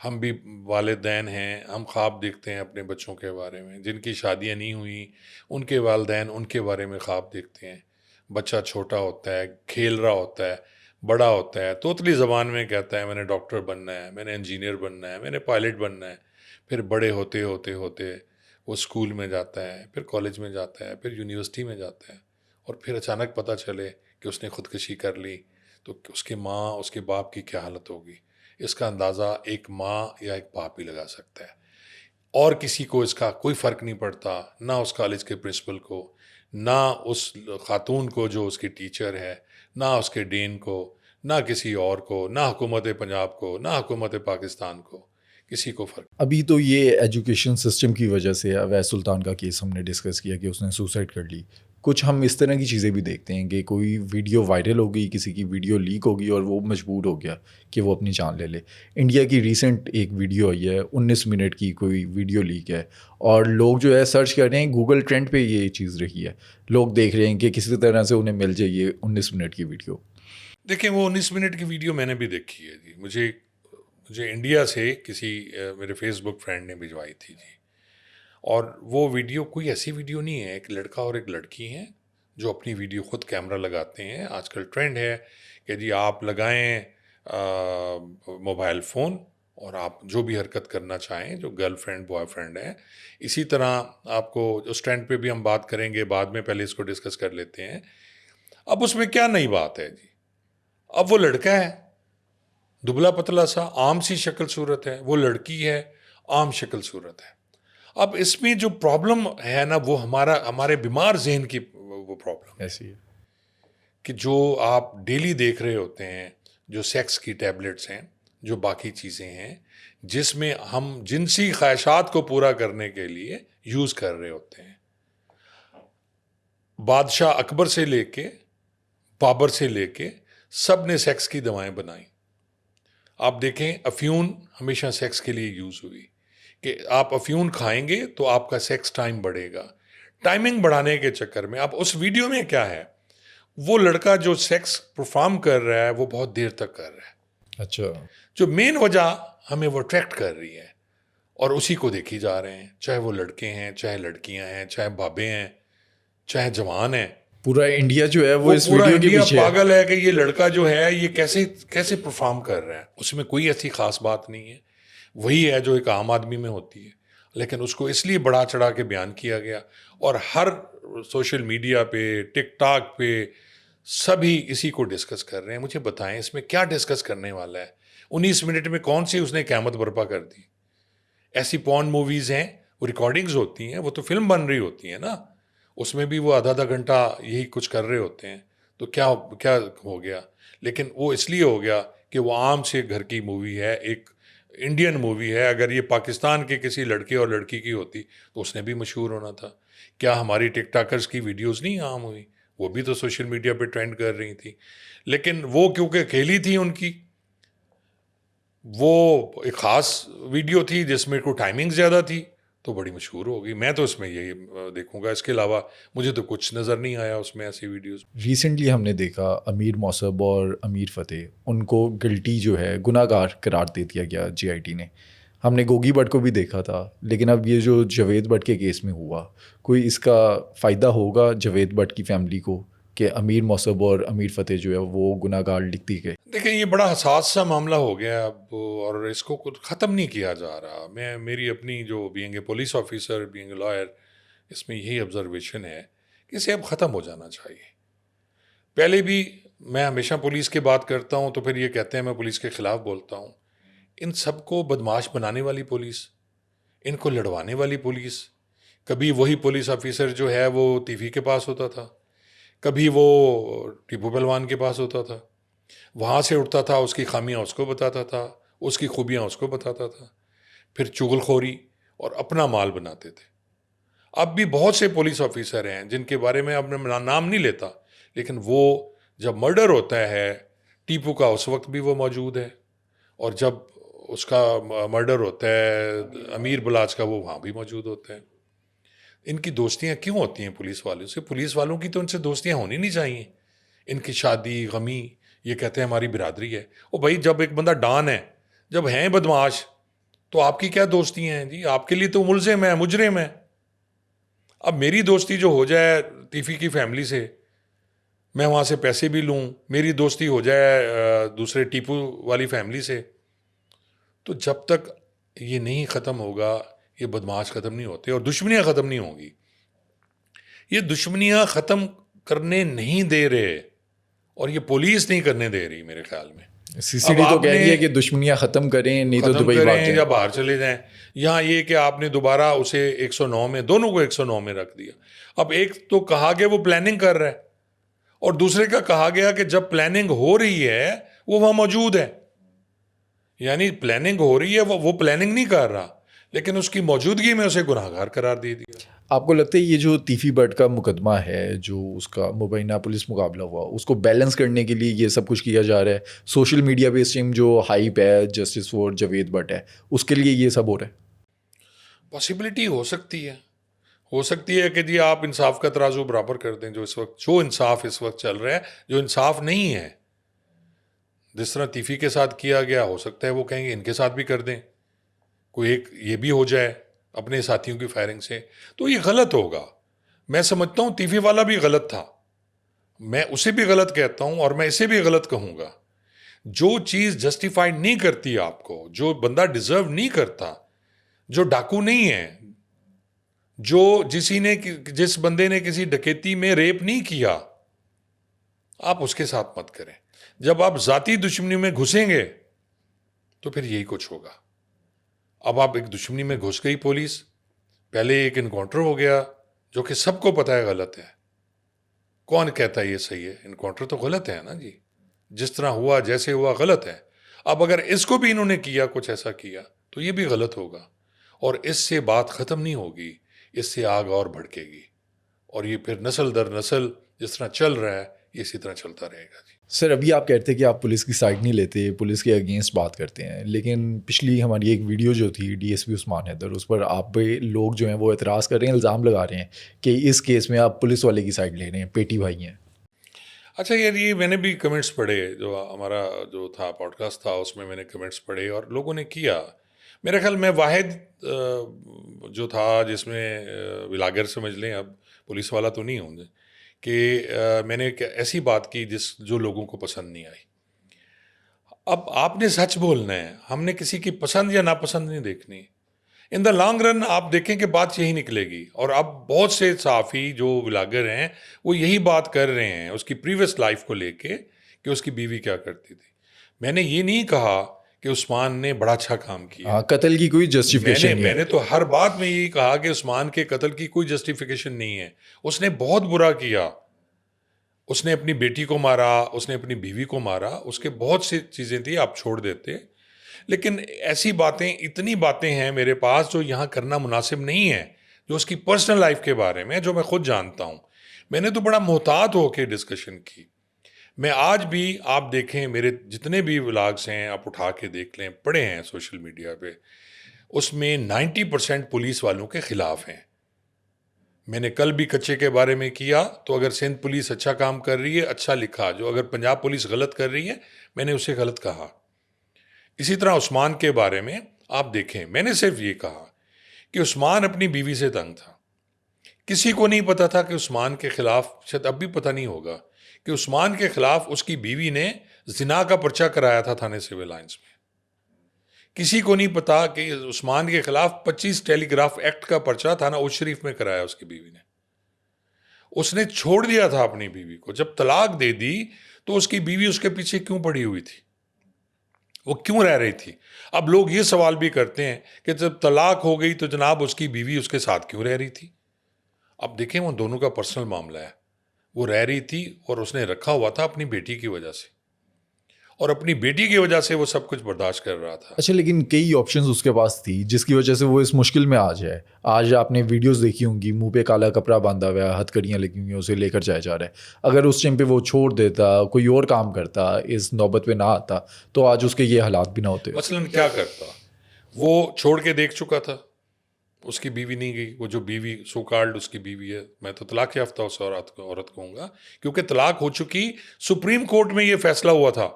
ہم بھی والدین ہیں, ہم خواب دیکھتے ہیں اپنے بچوں کے بارے میں. جن کی شادیاں نہیں ہوئیں ان کے والدین ان کے بارے میں خواب دیکھتے ہیں. بچہ چھوٹا ہوتا ہے, کھیل رہا ہوتا ہے, بڑا ہوتا ہے, توتلی زبان میں کہتا ہے میں نے ڈاکٹر بننا ہے, میں نے انجینئر بننا ہے, میں نے پائلٹ بننا ہے. پھر بڑے ہوتے ہوتے ہوتے وہ اسکول میں جاتا ہے, پھر کالج میں جاتا ہے, پھر یونیورسٹی میں جاتا ہے, اور پھر اچانک پتہ چلے کہ اس نے خودکشی کر لی, تو اس کے ماں, اس کے باپ کی کیا حالت ہوگی. اس کا اندازہ ایک ماں یا ایک باپ ہی لگا سکتا ہے, اور کسی کو اس کا کوئی فرق نہیں پڑتا, نہ اس کالج کے پرنسپل کو, نہ اس خاتون کو جو اس کی ٹیچر ہے, نہ اس کے ڈین کو, نہ کسی اور کو, نہ حکومت پنجاب کو, نہ حکومت پاکستان کو, کسی کو فرق. ابھی تو یہ ایجوکیشن سسٹم کی وجہ سے اویس سلطان کا کیس ہم نے ڈسکس کیا کہ اس نے سوسائڈ کر لی. کچھ ہم اس طرح کی چیزیں بھی دیکھتے ہیں کہ کوئی ویڈیو وائرل ہو گئی, کسی کی ویڈیو لیک ہو گئی, اور وہ مجبور ہو گیا کہ وہ اپنی جان لے لے. انڈیا کی ریسنٹ ایک ویڈیو آئی ہے, 19 منٹ کی کوئی ویڈیو لیک ہے, اور لوگ جو ہے سرچ کر رہے ہیں, گوگل ٹرینڈ پہ یہ چیز رہی ہے, لوگ دیکھ رہے ہیں کہ کسی طرح سے انہیں مل جائے یہ 19 منٹ کی ویڈیو. دیکھیں وہ 19 منٹ کی ویڈیو میں نے بھی دیکھی ہے جی. مجھے انڈیا سے کسی میرے فیس بک فرینڈ نے بھجوائی تھی جی. اور وہ ویڈیو کوئی ایسی ویڈیو نہیں ہے, ایک لڑکا اور ایک لڑکی ہیں جو اپنی ویڈیو خود کیمرہ لگاتے ہیں. آج کل ٹرینڈ ہے کہ جی آپ لگائیں موبائل فون, اور آپ جو بھی حرکت کرنا چاہیں, جو گرل فرینڈ بوائے فرینڈ ہے, اسی طرح آپ کو اس ٹرینڈ پہ بھی ہم بات کریں گے بعد میں, پہلے اس کو ڈسکس کر لیتے ہیں. اب اس میں کیا نئی بات ہے جی. اب وہ لڑکا ہے دبلا پتلا سا, عام سی شکل صورت ہے, وہ لڑکی ہے عام شکل صورت ہے. اب اس میں جو پرابلم ہے نا, وہ ہمارے بیمار ذہن کی وہ پرابلم ایسی ہے کہ جو آپ ڈیلی دیکھ رہے ہوتے ہیں, جو سیکس کی ٹیبلٹس ہیں, جو باقی چیزیں ہیں, جس میں ہم جنسی خواہشات کو پورا کرنے کے لیے یوز کر رہے ہوتے ہیں. بادشاہ اکبر سے لے کے بابر سے لے کے سب نے سیکس کی دوائیں بنائیں. آپ دیکھیں افیون ہمیشہ سیکس کے لیے یوز ہوئی, کہ آپ افیون کھائیں گے تو آپ کا سیکس ٹائم بڑھے گا. ٹائمنگ بڑھانے کے چکر میں اب اس ویڈیو میں کیا ہے, وہ لڑکا جو سیکس پرفارم کر رہا ہے وہ بہت دیر تک کر رہا ہے. اچھا, جو مین وجہ ہمیں وہ اٹریکٹ کر رہی ہے, اور اسی کو دیکھی جا رہے ہیں, چاہے وہ لڑکے ہیں, چاہے لڑکیاں ہیں, چاہے بابے ہیں, چاہے جوان ہیں. پورا انڈیا جو ہے وہ اس پورا ویڈیو کے انڈیا پیچھے پاگل ہے کہ یہ لڑکا جو ہے یہ کیسے پرفارم کر رہا ہے. اس میں کوئی ایسی خاص بات نہیں ہے, وہی ہے جو ایک عام آدمی میں ہوتی ہے. لیکن اس کو اس لیے بڑھا چڑھا کے بیان کیا گیا، اور ہر سوشل میڈیا پہ، ٹک ٹاک پہ سبھی اسی کو ڈسکس کر رہے ہیں. مجھے بتائیں اس میں کیا ڈسکس کرنے والا ہے؟ 19 منٹ میں کون سی اس نے قیامت برپا کر دی؟ ایسی پورن موویز ہیں، وہ ریکارڈنگز ہوتی ہیں، وہ تو فلم بن رہی ہوتی ہیں نا، اس میں بھی وہ آدھا آدھا گھنٹہ یہی کچھ کر رہے ہوتے ہیں. تو کیا ہو گیا؟ لیکن وہ اس لیے ہو گیا کہ وہ عام سے گھر کی مووی ہے، ایک انڈین مووی ہے. اگر یہ پاکستان کے کسی لڑکے اور لڑکی کی ہوتی تو اس نے بھی مشہور ہونا تھا. کیا ہماری ٹک ٹاکرز کی ویڈیوز نہیں عام ہوئی؟ وہ بھی تو سوشل میڈیا پہ ٹرینڈ کر رہی تھی. لیکن وہ کیونکہ اکیلی تھی، ان کی وہ ایک خاص ویڈیو تھی جس میں کوئی ٹائمنگ زیادہ تھی، تو بڑی مشہور ہو گئی. میں تو اس میں یہی دیکھوں گا، اس کے علاوہ مجھے تو کچھ نظر نہیں آیا اس میں ایسی ویڈیوز. ریسنٹلی ہم نے دیکھا امیر موصب اور امیر فتح، ان کو گلٹی جو ہے گناہ گار قرار دے دیا گیا جی آئی ٹی نے. ہم نے گوگی بٹ کو بھی دیکھا تھا، لیکن اب یہ جو جاوید بٹ کے کیس میں ہوا، کوئی اس کا فائدہ ہوگا جاوید بٹ کی فیملی کو کہ امیر موصب اور امیر فتح جو ہے وہ گناہ گار لکھتی گئے؟ دیکھیں یہ بڑا حساس سا معاملہ ہو گیا اب، اور اس کو کچھ ختم نہیں کیا جا رہا. میری اپنی جو being a police officer, being a lawyer, اس میں یہی آبزرویشن ہے کہ اسے اب ختم ہو جانا چاہیے. پہلے بھی میں ہمیشہ پولیس کی بات کرتا ہوں تو پھر یہ کہتے ہیں میں پولیس کے خلاف بولتا ہوں. ان سب کو بدماش بنانے والی پولیس، ان کو لڑوانے والی پولیس. کبھی وہی پولیس آفیسر جو ہے وہ تیفی کے پاس ہوتا تھا، کبھی وہ ٹیپو پہلوان کے پاس ہوتا تھا، وہاں سے اٹھتا تھا، اس کی خامیاں اس کو بتاتا تھا، اس کی خوبیاں اس کو بتاتا تھا، پھر چغل خوری اور اپنا مال بناتے تھے. اب بھی بہت سے پولیس آفیسر ہیں جن کے بارے میں اب میں نام نہیں لیتا، لیکن وہ جب مرڈر ہوتا ہے ٹیپو کا اس وقت بھی وہ موجود ہے، اور جب اس کا مرڈر ہوتا ہے امیر بلاچ کا وہ وہاں بھی موجود ہوتا ہے. ان کی دوستیاں کیوں ہوتی ہیں پولیس والوں سے؟ پولیس والوں کی تو ان سے دوستیاں ہونی نہیں چاہیے. ان کی شادی غمی، یہ کہتے ہیں ہماری برادری ہے. او بھائی جب ایک بندہ ڈان ہے، جب ہیں بدماش، تو آپ کی کیا دوستی ہیں جی؟ آپ کے لیے تو ملزم ہے، مجرم ہے. اب میری دوستی جو ہو جائے تیفی کی فیملی سے، میں وہاں سے پیسے بھی لوں، میری دوستی ہو جائے دوسرے ٹیپو والی فیملی سے، تو جب تک یہ نہیں ختم ہوگا یہ بدماش ختم نہیں ہوتے اور دشمنیاں ختم نہیں ہوں گی. یہ دشمنیاں ختم کرنے نہیں دے رہے، اور یہ پولیس نہیں کرنے دے رہی میرے خیال میں. سی سی ڈی تو کہہ رہی ہے کہ دشمنیاں ختم کریں نہیں تو دبئی بھاگ جائیں یا باہر چلے جائیں. یہاں یہ کہ آپ نے دوبارہ اسے 109 میں، دونوں کو 109 میں رکھ دیا. اب ایک تو کہا کہ وہ پلاننگ کر رہا ہے، اور دوسرے کا کہا گیا کہ جب پلاننگ ہو رہی ہے وہ وہاں موجود ہے. یعنی پلاننگ ہو رہی ہے، وہ پلاننگ نہیں کر رہا، لیکن اس کی موجودگی میں اسے گناہ گار قرار دے دیا. آپ کو لگتا ہے یہ جو تیفی بٹ کا مقدمہ ہے، جو اس کا مبینہ پولیس مقابلہ ہوا، اس کو بیلنس کرنے کے لیے یہ سب کچھ کیا جا رہا ہے؟ سوشل میڈیا پہ اس ٹائم جو ہائپ ہے جسٹس فور جاوید بٹ ہے، اس کے لیے یہ سب ہو رہا ہے؟ پاسبلٹی ہو سکتی ہے کہ جی آپ انصاف کا ترازو برابر کر دیں. جو انصاف اس وقت چل رہا ہے، جو انصاف نہیں ہے، جس طرح تیفی کے ساتھ کیا گیا، ہو سکتا ہے وہ کہیں گے ان کے ساتھ بھی کر دیں، کوئی ایک یہ بھی ہو جائے اپنے ساتھیوں کی فائرنگ سے. تو یہ غلط ہوگا. میں سمجھتا ہوں تیفی والا بھی غلط تھا، میں اسے بھی غلط کہتا ہوں، اور میں اسے بھی غلط کہوں گا. جو چیز جسٹیفائڈ نہیں کرتی آپ کو، جو بندہ ڈیزرو نہیں کرتا، جو ڈاکو نہیں ہے، جو جس بندے نے کسی ڈکیتی میں ریپ نہیں کیا، آپ اس کے ساتھ مت کریں. جب آپ ذاتی دشمنی میں گھسیں گے تو پھر یہی کچھ ہوگا. اب آپ ایک دشمنی میں گھس گئی پولیس، پہلے ایک انکاؤنٹر ہو گیا جو کہ سب کو پتہ ہے غلط ہے. کون کہتا ہے یہ صحیح ہے؟ انکاؤنٹر تو غلط ہے نا جی، جس طرح ہوا، جیسے ہوا، غلط ہے. اب اگر اس کو بھی انہوں نے کیا، کچھ ایسا کیا، تو یہ بھی غلط ہوگا، اور اس سے بات ختم نہیں ہوگی، اس سے آگ اور بھڑکے گی، اور یہ پھر نسل در نسل جس طرح چل رہا ہے یہ اسی طرح چلتا رہے گا. جی سر، ابھی آپ کہتے ہیں کہ آپ پولیس کی سائڈ نہیں لیتے، پولیس کے اگینسٹ بات کرتے ہیں، لیکن پچھلی ہماری ایک ویڈیو جو تھی ڈی ایس پی عثمان حیدر، اس پر آپ پہ لوگ جو ہیں وہ اعتراض کر رہے ہیں، الزام لگا رہے ہیں کہ اس کیس میں آپ پولیس والے کی سائڈ لے رہے ہیں، پیٹی بھائی ہیں. اچھا یار، یہ میں نے بھی کمنٹس پڑھے، جو ہمارا جو تھا پوڈ کاسٹ تھا اس میں نے کمنٹس پڑھے اور لوگوں نے کیا. میرے خیال میں واحد جو تھا جس میں ولاگر سمجھ لیں، اب پولیس والا تو نہیں ہوں گے، کہ میں نے ایسی بات کی جو لوگوں کو پسند نہیں آئی. اب آپ نے سچ بولنا ہے، ہم نے کسی کی پسند یا ناپسند نہیں دیکھنی. ان دا لانگ رن آپ دیکھیں کہ بات یہی نکلے گی. اور اب بہت سے صحافی جو ولاگر ہیں وہ یہی بات کر رہے ہیں اس کی پریویس لائف کو لے کے کہ اس کی بیوی کیا کرتی تھی. میں نے یہ نہیں کہا کہ عثمان نے بڑا اچھا کام کیا. قتل کی کوئی جسٹیفیکیشن نہیں میں ہے. نے تو ہر بات میں یہی کہا کہ عثمان کے قتل کی کوئی جسٹیفیکیشن نہیں ہے. اس نے بہت برا کیا. اس نے اپنی بیٹی کو مارا, اس نے اپنی بیوی کو مارا, اس کے بہت سی چیزیں تھیں آپ چھوڑ دیتے. لیکن ایسی باتیں, اتنی باتیں ہیں میرے پاس جو یہاں کرنا مناسب نہیں ہے, جو اس کی پرسنل لائف کے بارے میں, جو میں خود جانتا ہوں. میں نے تو بڑا محتاط ہو کے ڈسکشن کی. میں آج بھی آپ دیکھیں میرے جتنے بھی ولاگس ہیں آپ اٹھا کے دیکھ لیں, پڑھے ہیں سوشل میڈیا پہ, اس میں 90% پولیس والوں کے خلاف ہیں. میں نے کل بھی کچے کے بارے میں کیا, تو اگر سندھ پولیس اچھا کام کر رہی ہے اچھا لکھا, جو اگر پنجاب پولیس غلط کر رہی ہے میں نے اسے غلط کہا. اسی طرح عثمان کے بارے میں آپ دیکھیں, میں نے صرف یہ کہا کہ عثمان اپنی بیوی سے تنگ تھا. کسی کو نہیں پتا تھا کہ عثمان کے خلاف, شاید اب بھی پتہ نہیں ہوگا, کہ عثمان کے خلاف اس کی بیوی نے زنا کا پرچہ کرایا تھا تھانے سول لائنز میں. کسی کو نہیں پتا کہ عثمان کے خلاف 25 ٹیلی گراف ایکٹ کا پرچہ تھانہ اوج شریف میں کرایا اس کی بیوی نے. اس نے چھوڑ دیا تھا اپنی بیوی کو. جب طلاق دے دی تو اس کی بیوی اس کے پیچھے کیوں پڑی ہوئی تھی, وہ کیوں رہ رہی تھی؟ اب لوگ یہ سوال بھی کرتے ہیں کہ جب طلاق ہو گئی تو جناب اس کی بیوی اس کے ساتھ کیوں رہ رہی تھی؟ اب دیکھیں وہ دونوں کا پرسنل معاملہ ہے. وہ رہ رہی تھی اور اس نے رکھا ہوا تھا اپنی بیٹی کی وجہ سے, اور اپنی بیٹی کی وجہ سے وہ سب کچھ برداشت کر رہا تھا. اچھا, لیکن کئی آپشنز اس کے پاس تھی جس کی وجہ سے وہ اس مشکل میں آ جائے. آج آپ نے ویڈیوز دیکھی ہوں گی, منہ پہ کالا کپڑا باندھا ہوا ہے, ہتھ کڑیاں لگی ہوئی ہیں, اسے لے کر جایا جا رہا ہے. اگر اس ٹائم پہ وہ چھوڑ دیتا, کوئی اور کام کرتا, اس نوبت پہ نہ آتا, تو آج اس کے یہ حالات بھی نہ ہوتے. مثلاً کیا کرتا؟ وہ چھوڑ کے دیکھ چکا تھا, اس کی بیوی نہیں گئی. وہ جو بیوی سو کالڈ اس کی بیوی ہے, میں تو طلاق یافتہ اس عورت کہوں گا, کیونکہ طلاق ہو چکی. سپریم کورٹ میں یہ فیصلہ ہوا تھا.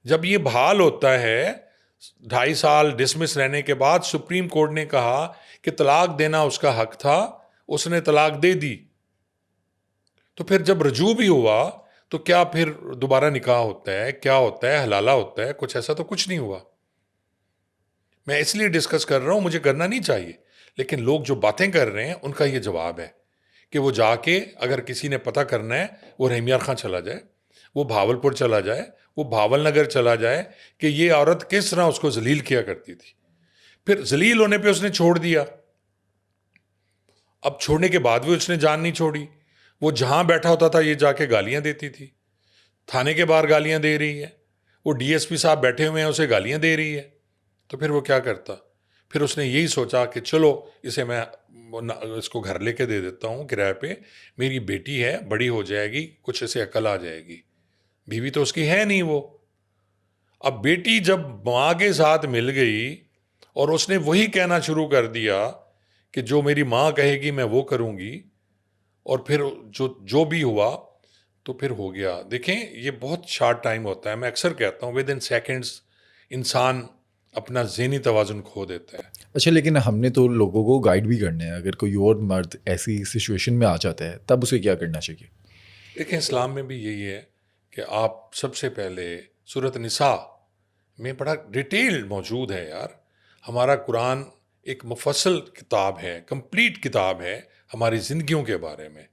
جب یہ بحال ہوتا ہے 2.5 سال ڈسمس رہنے کے بعد, سپریم کورٹ نے کہا کہ طلاق دینا اس کا حق تھا, اس نے طلاق دے دی. تو پھر جب رجوع بھی ہوا تو کیا پھر دوبارہ نکاح ہوتا ہے, کیا ہوتا ہے, حلالہ ہوتا ہے؟ کچھ ایسا تو کچھ نہیں ہوا. میں اس لیے ڈسکس کر رہا ہوں, مجھے کرنا نہیں چاہیے, لیکن لوگ جو باتیں کر رہے ہیں ان کا یہ جواب ہے کہ وہ جا کے, اگر کسی نے پتہ کرنا ہے, وہ رحیم یار خان چلا جائے, وہ بھاولپور چلا جائے, وہ بھاول نگر چلا جائے کہ یہ عورت کس طرح اس کو ذلیل کیا کرتی تھی. پھر ذلیل ہونے پہ اس نے چھوڑ دیا. اب چھوڑنے کے بعد بھی اس نے جان نہیں چھوڑی. وہ جہاں بیٹھا ہوتا تھا یہ جا کے گالیاں دیتی تھی, تھانے کے باہر گالیاں دے رہی ہے, وہ ڈی ایس پی صاحب بیٹھے ہوئے ہیں اسے گالیاں دے رہی ہے. تو پھر وہ کیا کرتا؟ پھر اس نے یہی سوچا کہ چلو اسے میں اس کو گھر لے کے دے دیتا ہوں کرائے پہ, میری بیٹی ہے, بڑی ہو جائے گی, کچھ اسے عقل آ جائے گی. بیوی تو اس کی ہے نہیں وہ. اب بیٹی جب ماں کے ساتھ مل گئی اور اس نے وہی کہنا شروع کر دیا کہ جو میری ماں کہے گی میں وہ کروں گی, اور پھر جو بھی ہوا تو پھر ہو گیا. دیکھیں یہ بہت شارٹ ٹائم ہوتا ہے. میں اکثر کہتا ہوں ود ان سیکنڈز انسان اپنا ذہنی توازن کھو دیتا ہے. اچھا, لیکن ہم نے تو لوگوں کو گائیڈ بھی کرنا ہے. اگر کوئی اور مرد ایسی سچویشن میں آ جاتا ہے تب اسے کیا کرنا چاہیے؟ دیکھیں اسلام میں بھی یہی ہے کہ آپ سب سے پہلے سورۃ نساء میں بڑا ڈیٹیل موجود ہے یار. ہمارا قرآن ایک مفصل کتاب ہے, کمپلیٹ کتاب ہے ہماری زندگیوں کے بارے میں.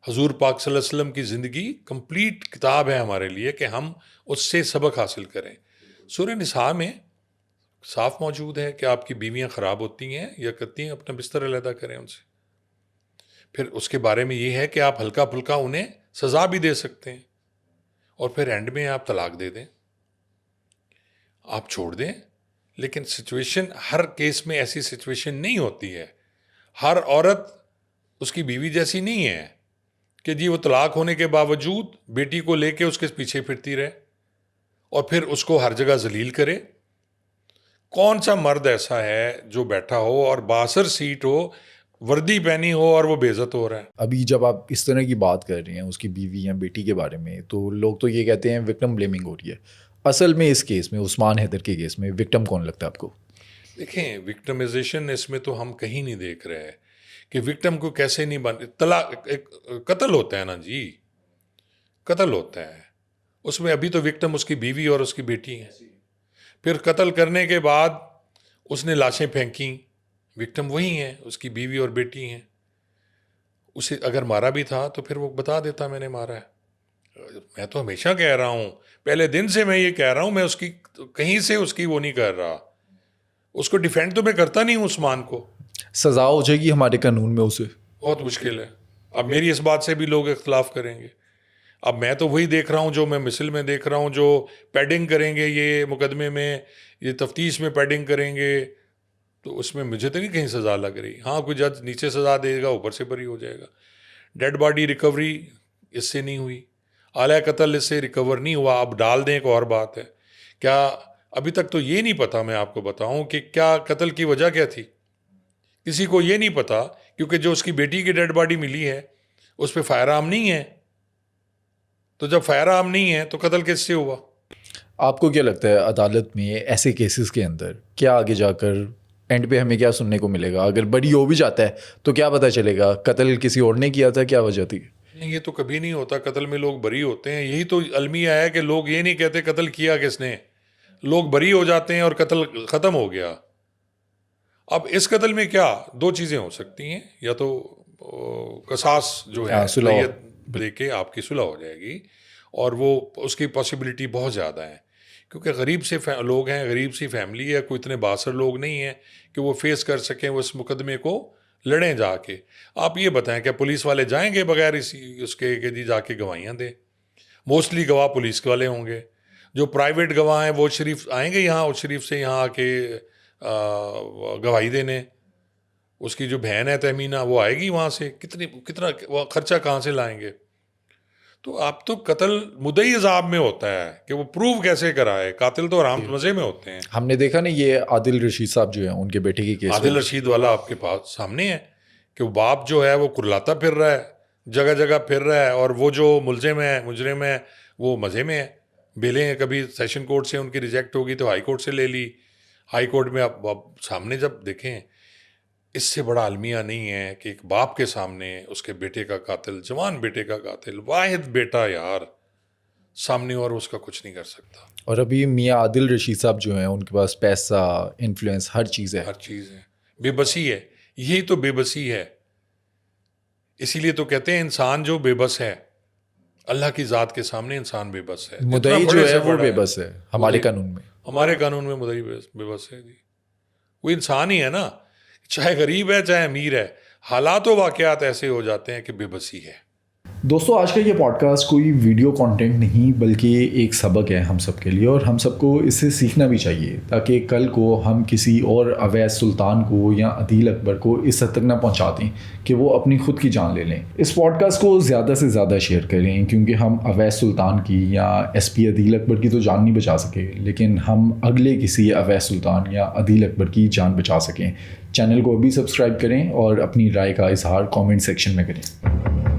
حضور پاک صلی اللہ علیہ وسلم کی زندگی کمپلیٹ کتاب ہے ہمارے لیے کہ ہم اس سے سبق حاصل کریں. سورہ نساء میں صاف موجود ہے کہ آپ کی بیویاں خراب ہوتی ہیں یا کرتی ہیں, اپنا بستر علیحدہ کریں ان سے. پھر اس کے بارے میں یہ ہے کہ آپ ہلکا پھلکا انہیں سزا بھی دے سکتے ہیں, اور پھر اینڈ میں آپ طلاق دے دیں, آپ چھوڑ دیں. لیکن سچویشن ہر کیس میں ایسی سچویشن نہیں ہوتی ہے. ہر عورت اس کی بیوی جیسی نہیں ہے کہ جی وہ طلاق ہونے کے باوجود بیٹی کو لے کے اس کے پیچھے پھرتی رہے اور پھر اس کو ہر جگہ ذلیل کرے. کون سا مرد ایسا ہے جو بیٹھا ہو اور باثر سیٹ ہو, وردی پہنی ہو اور وہ بے عزت ہو رہا ہے؟ ابھی جب آپ اس طرح کی بات کر رہے ہیں اس کی بیوی یا بیٹی کے بارے میں, تو لوگ تو یہ کہتے ہیں وکٹم بلیمنگ ہو رہی ہے. اصل میں اس کیس میں, عثمان حیدر کے کیس میں, وکٹم کون لگتا ہے آپ کو؟ دیکھیں وکٹمائزیشن اس میں تو ہم کہیں نہیں دیکھ رہے ہیں کہ وکٹم کو کیسے نہیں بن. طلاق قتل ہوتا ہے نا جی, قتل ہوتا ہے. اس میں ابھی تو وکٹم اس کی بیوی اور اس کی بیٹی ہیں. پھر قتل کرنے کے بعد اس نے لاشیں پھینکیں, وکٹم وہی ہیں, اس کی بیوی اور بیٹی ہیں. اسے اگر مارا بھی تھا تو پھر وہ بتا دیتا میں نے مارا ہے. میں تو ہمیشہ کہہ رہا ہوں, پہلے دن سے میں یہ کہہ رہا ہوں, میں اس کی کہیں سے اس کی وہ نہیں کر رہا, اس کو ڈیفینڈ تو میں کرتا نہیں ہوں. عثمان کو سزا ہو جائے گی ہمارے قانون میں اسے, بہت مشکل ہے. اب میری اس بات سے بھی لوگ اختلاف کریں گے. اب میں تو وہی دیکھ رہا ہوں جو میں مثل میں دیکھ رہا ہوں, جو پیڈنگ کریں گے یہ مقدمے میں, یہ تفتیش میں پیڈنگ کریں گے, تو اس میں مجھے تو نہیں کہیں سزا لگ رہی. ہاں کوئی جج نیچے سزا دے گا, اوپر سے بری ہو جائے گا. ڈیڈ باڈی ریکوری اس سے نہیں ہوئی, اعلی قتل اس سے ریکور نہیں ہوا. اب ڈال دیں ایک اور بات ہے. کیا ابھی تک تو یہ نہیں پتا, میں آپ کو بتاؤں کہ کیا قتل کی وجہ کیا تھی, کسی کو یہ نہیں پتا, کیونکہ جو اس کی بیٹی کی ڈیڈ باڈی ملی ہے اس پہ فائر آرم نہیں ہے. تو جب فائر آرم نہیں ہے تو قتل کس سے ہوا؟ آپ کو کیا لگتا ہے عدالت میں ایسے کیسز کے اندر کیا آگے جا کر اینڈ پہ ہمیں کیا سننے کو ملے گا؟ اگر بری ہو بھی جاتا ہے تو کیا پتہ چلے گا قتل کسی اور نے کیا تھا, کیا وجہ تھی؟ یہ تو کبھی نہیں ہوتا, قتل میں لوگ بری ہوتے ہیں. یہی تو المیہ ہے کہ لوگ یہ نہیں کہتے قتل کیا کس نے, لوگ بری ہو جاتے ہیں اور قتل ختم ہو گیا. اب اس قتل میں کیا دو چیزیں ہو سکتی ہیں, یا تو قصاص جو ہے دیت دے کے آپ کی صلح ہو جائے گی, اور وہ اس کی پاسبلٹی بہت زیادہ ہے, کیونکہ غریب سے لوگ ہیں, غریب سی فیملی ہے, کوئی اتنے باثر لوگ نہیں ہیں کہ وہ فیس کر سکیں وہ اس مقدمے کو لڑیں جا کے. آپ یہ بتائیں کہ پولیس والے جائیں گے بغیر اس کے کہ جی جا کے گواہیاں دیں؟ موسٹلی گواہ پولیس والے ہوں گے. جو پرائیویٹ گواہ ہیں وہ شریف آئیں گے یہاں, اس شریف سے یہاں آ کے گواہی دینے. اس کی جو بہن ہے تہمینہ, وہ آئے گی وہاں سے, کتنا خرچہ کہاں سے لائیں گے؟ تو آپ تو قتل مدعی عذاب میں ہوتا ہے کہ وہ پروو کیسے کرائے, قاتل تو آرام مزے میں ہوتے ہیں. ہم نے دیکھا نا یہ عادل رشید صاحب جو ہیں ان کے بیٹے کی کیس, عادل رشید والا آپ کے پاس سامنے ہے کہ وہ باپ جو ہے وہ کرلاتا پھر رہا ہے, جگہ جگہ پھر رہا ہے, اور وہ جو ملزم ہے مجرم ہے وہ مزے میں ہے. بیلیں کبھی سیشن کورٹ سے ان کی ریجیکٹ ہوگی تو ہائی کورٹ سے لے لی. ہائی کورٹ میں اب سامنے جب دیکھیں, اس سے بڑا المیہ نہیں ہے کہ ایک باپ کے سامنے اس کے بیٹے کا قاتل, جوان بیٹے کا قاتل, واحد بیٹا یار سامنے, اور اس کا کچھ نہیں کر سکتا. اور ابھی میاں عادل رشید صاحب جو ہیں ان کے پاس پیسہ, انفلوئنس, ہر چیز ہے, ہر چیز ہے. بے بسی ہے, یہی تو بے بسی ہے. اسی لیے تو کہتے ہیں انسان جو بے بس ہے, اللہ کی ذات کے سامنے انسان بے بس ہے. مدعی جو ہے وہ بے بس ہے ہمارے قانون میں. ہمارے قانون میں مدعی بے بس ہے جی. وہ انسان ہی ہے نا, چاہے غریب ہے چاہے امیر ہے, حالات و واقعات ایسے ہو جاتے ہیں کہ بے بسی ہے. دوستو آج کا یہ پوڈ کاسٹ کوئی ویڈیو کانٹینٹ نہیں بلکہ ایک سبق ہے ہم سب کے لیے, اور ہم سب کو اس سے سیکھنا بھی چاہیے تاکہ کل کو ہم کسی اور اویس سلطان کو یا عدیل اکبر کو اس حد تک نہ پہنچا دیں کہ وہ اپنی خود کی جان لے لیں. اس پوڈ کاسٹ کو زیادہ سے زیادہ شیئر کریں, کیونکہ ہم اویس سلطان کی یا ایس پی عدیل اکبر کی تو جان نہیں بچا سکے, لیکن ہم اگلے کسی اویس سلطان یا عدیل اکبر کی جان بچا سکیں. چینل کو ابھی سبسکرائب کریں اور اپنی رائے کا اظہار کامنٹ سیکشن میں کریں.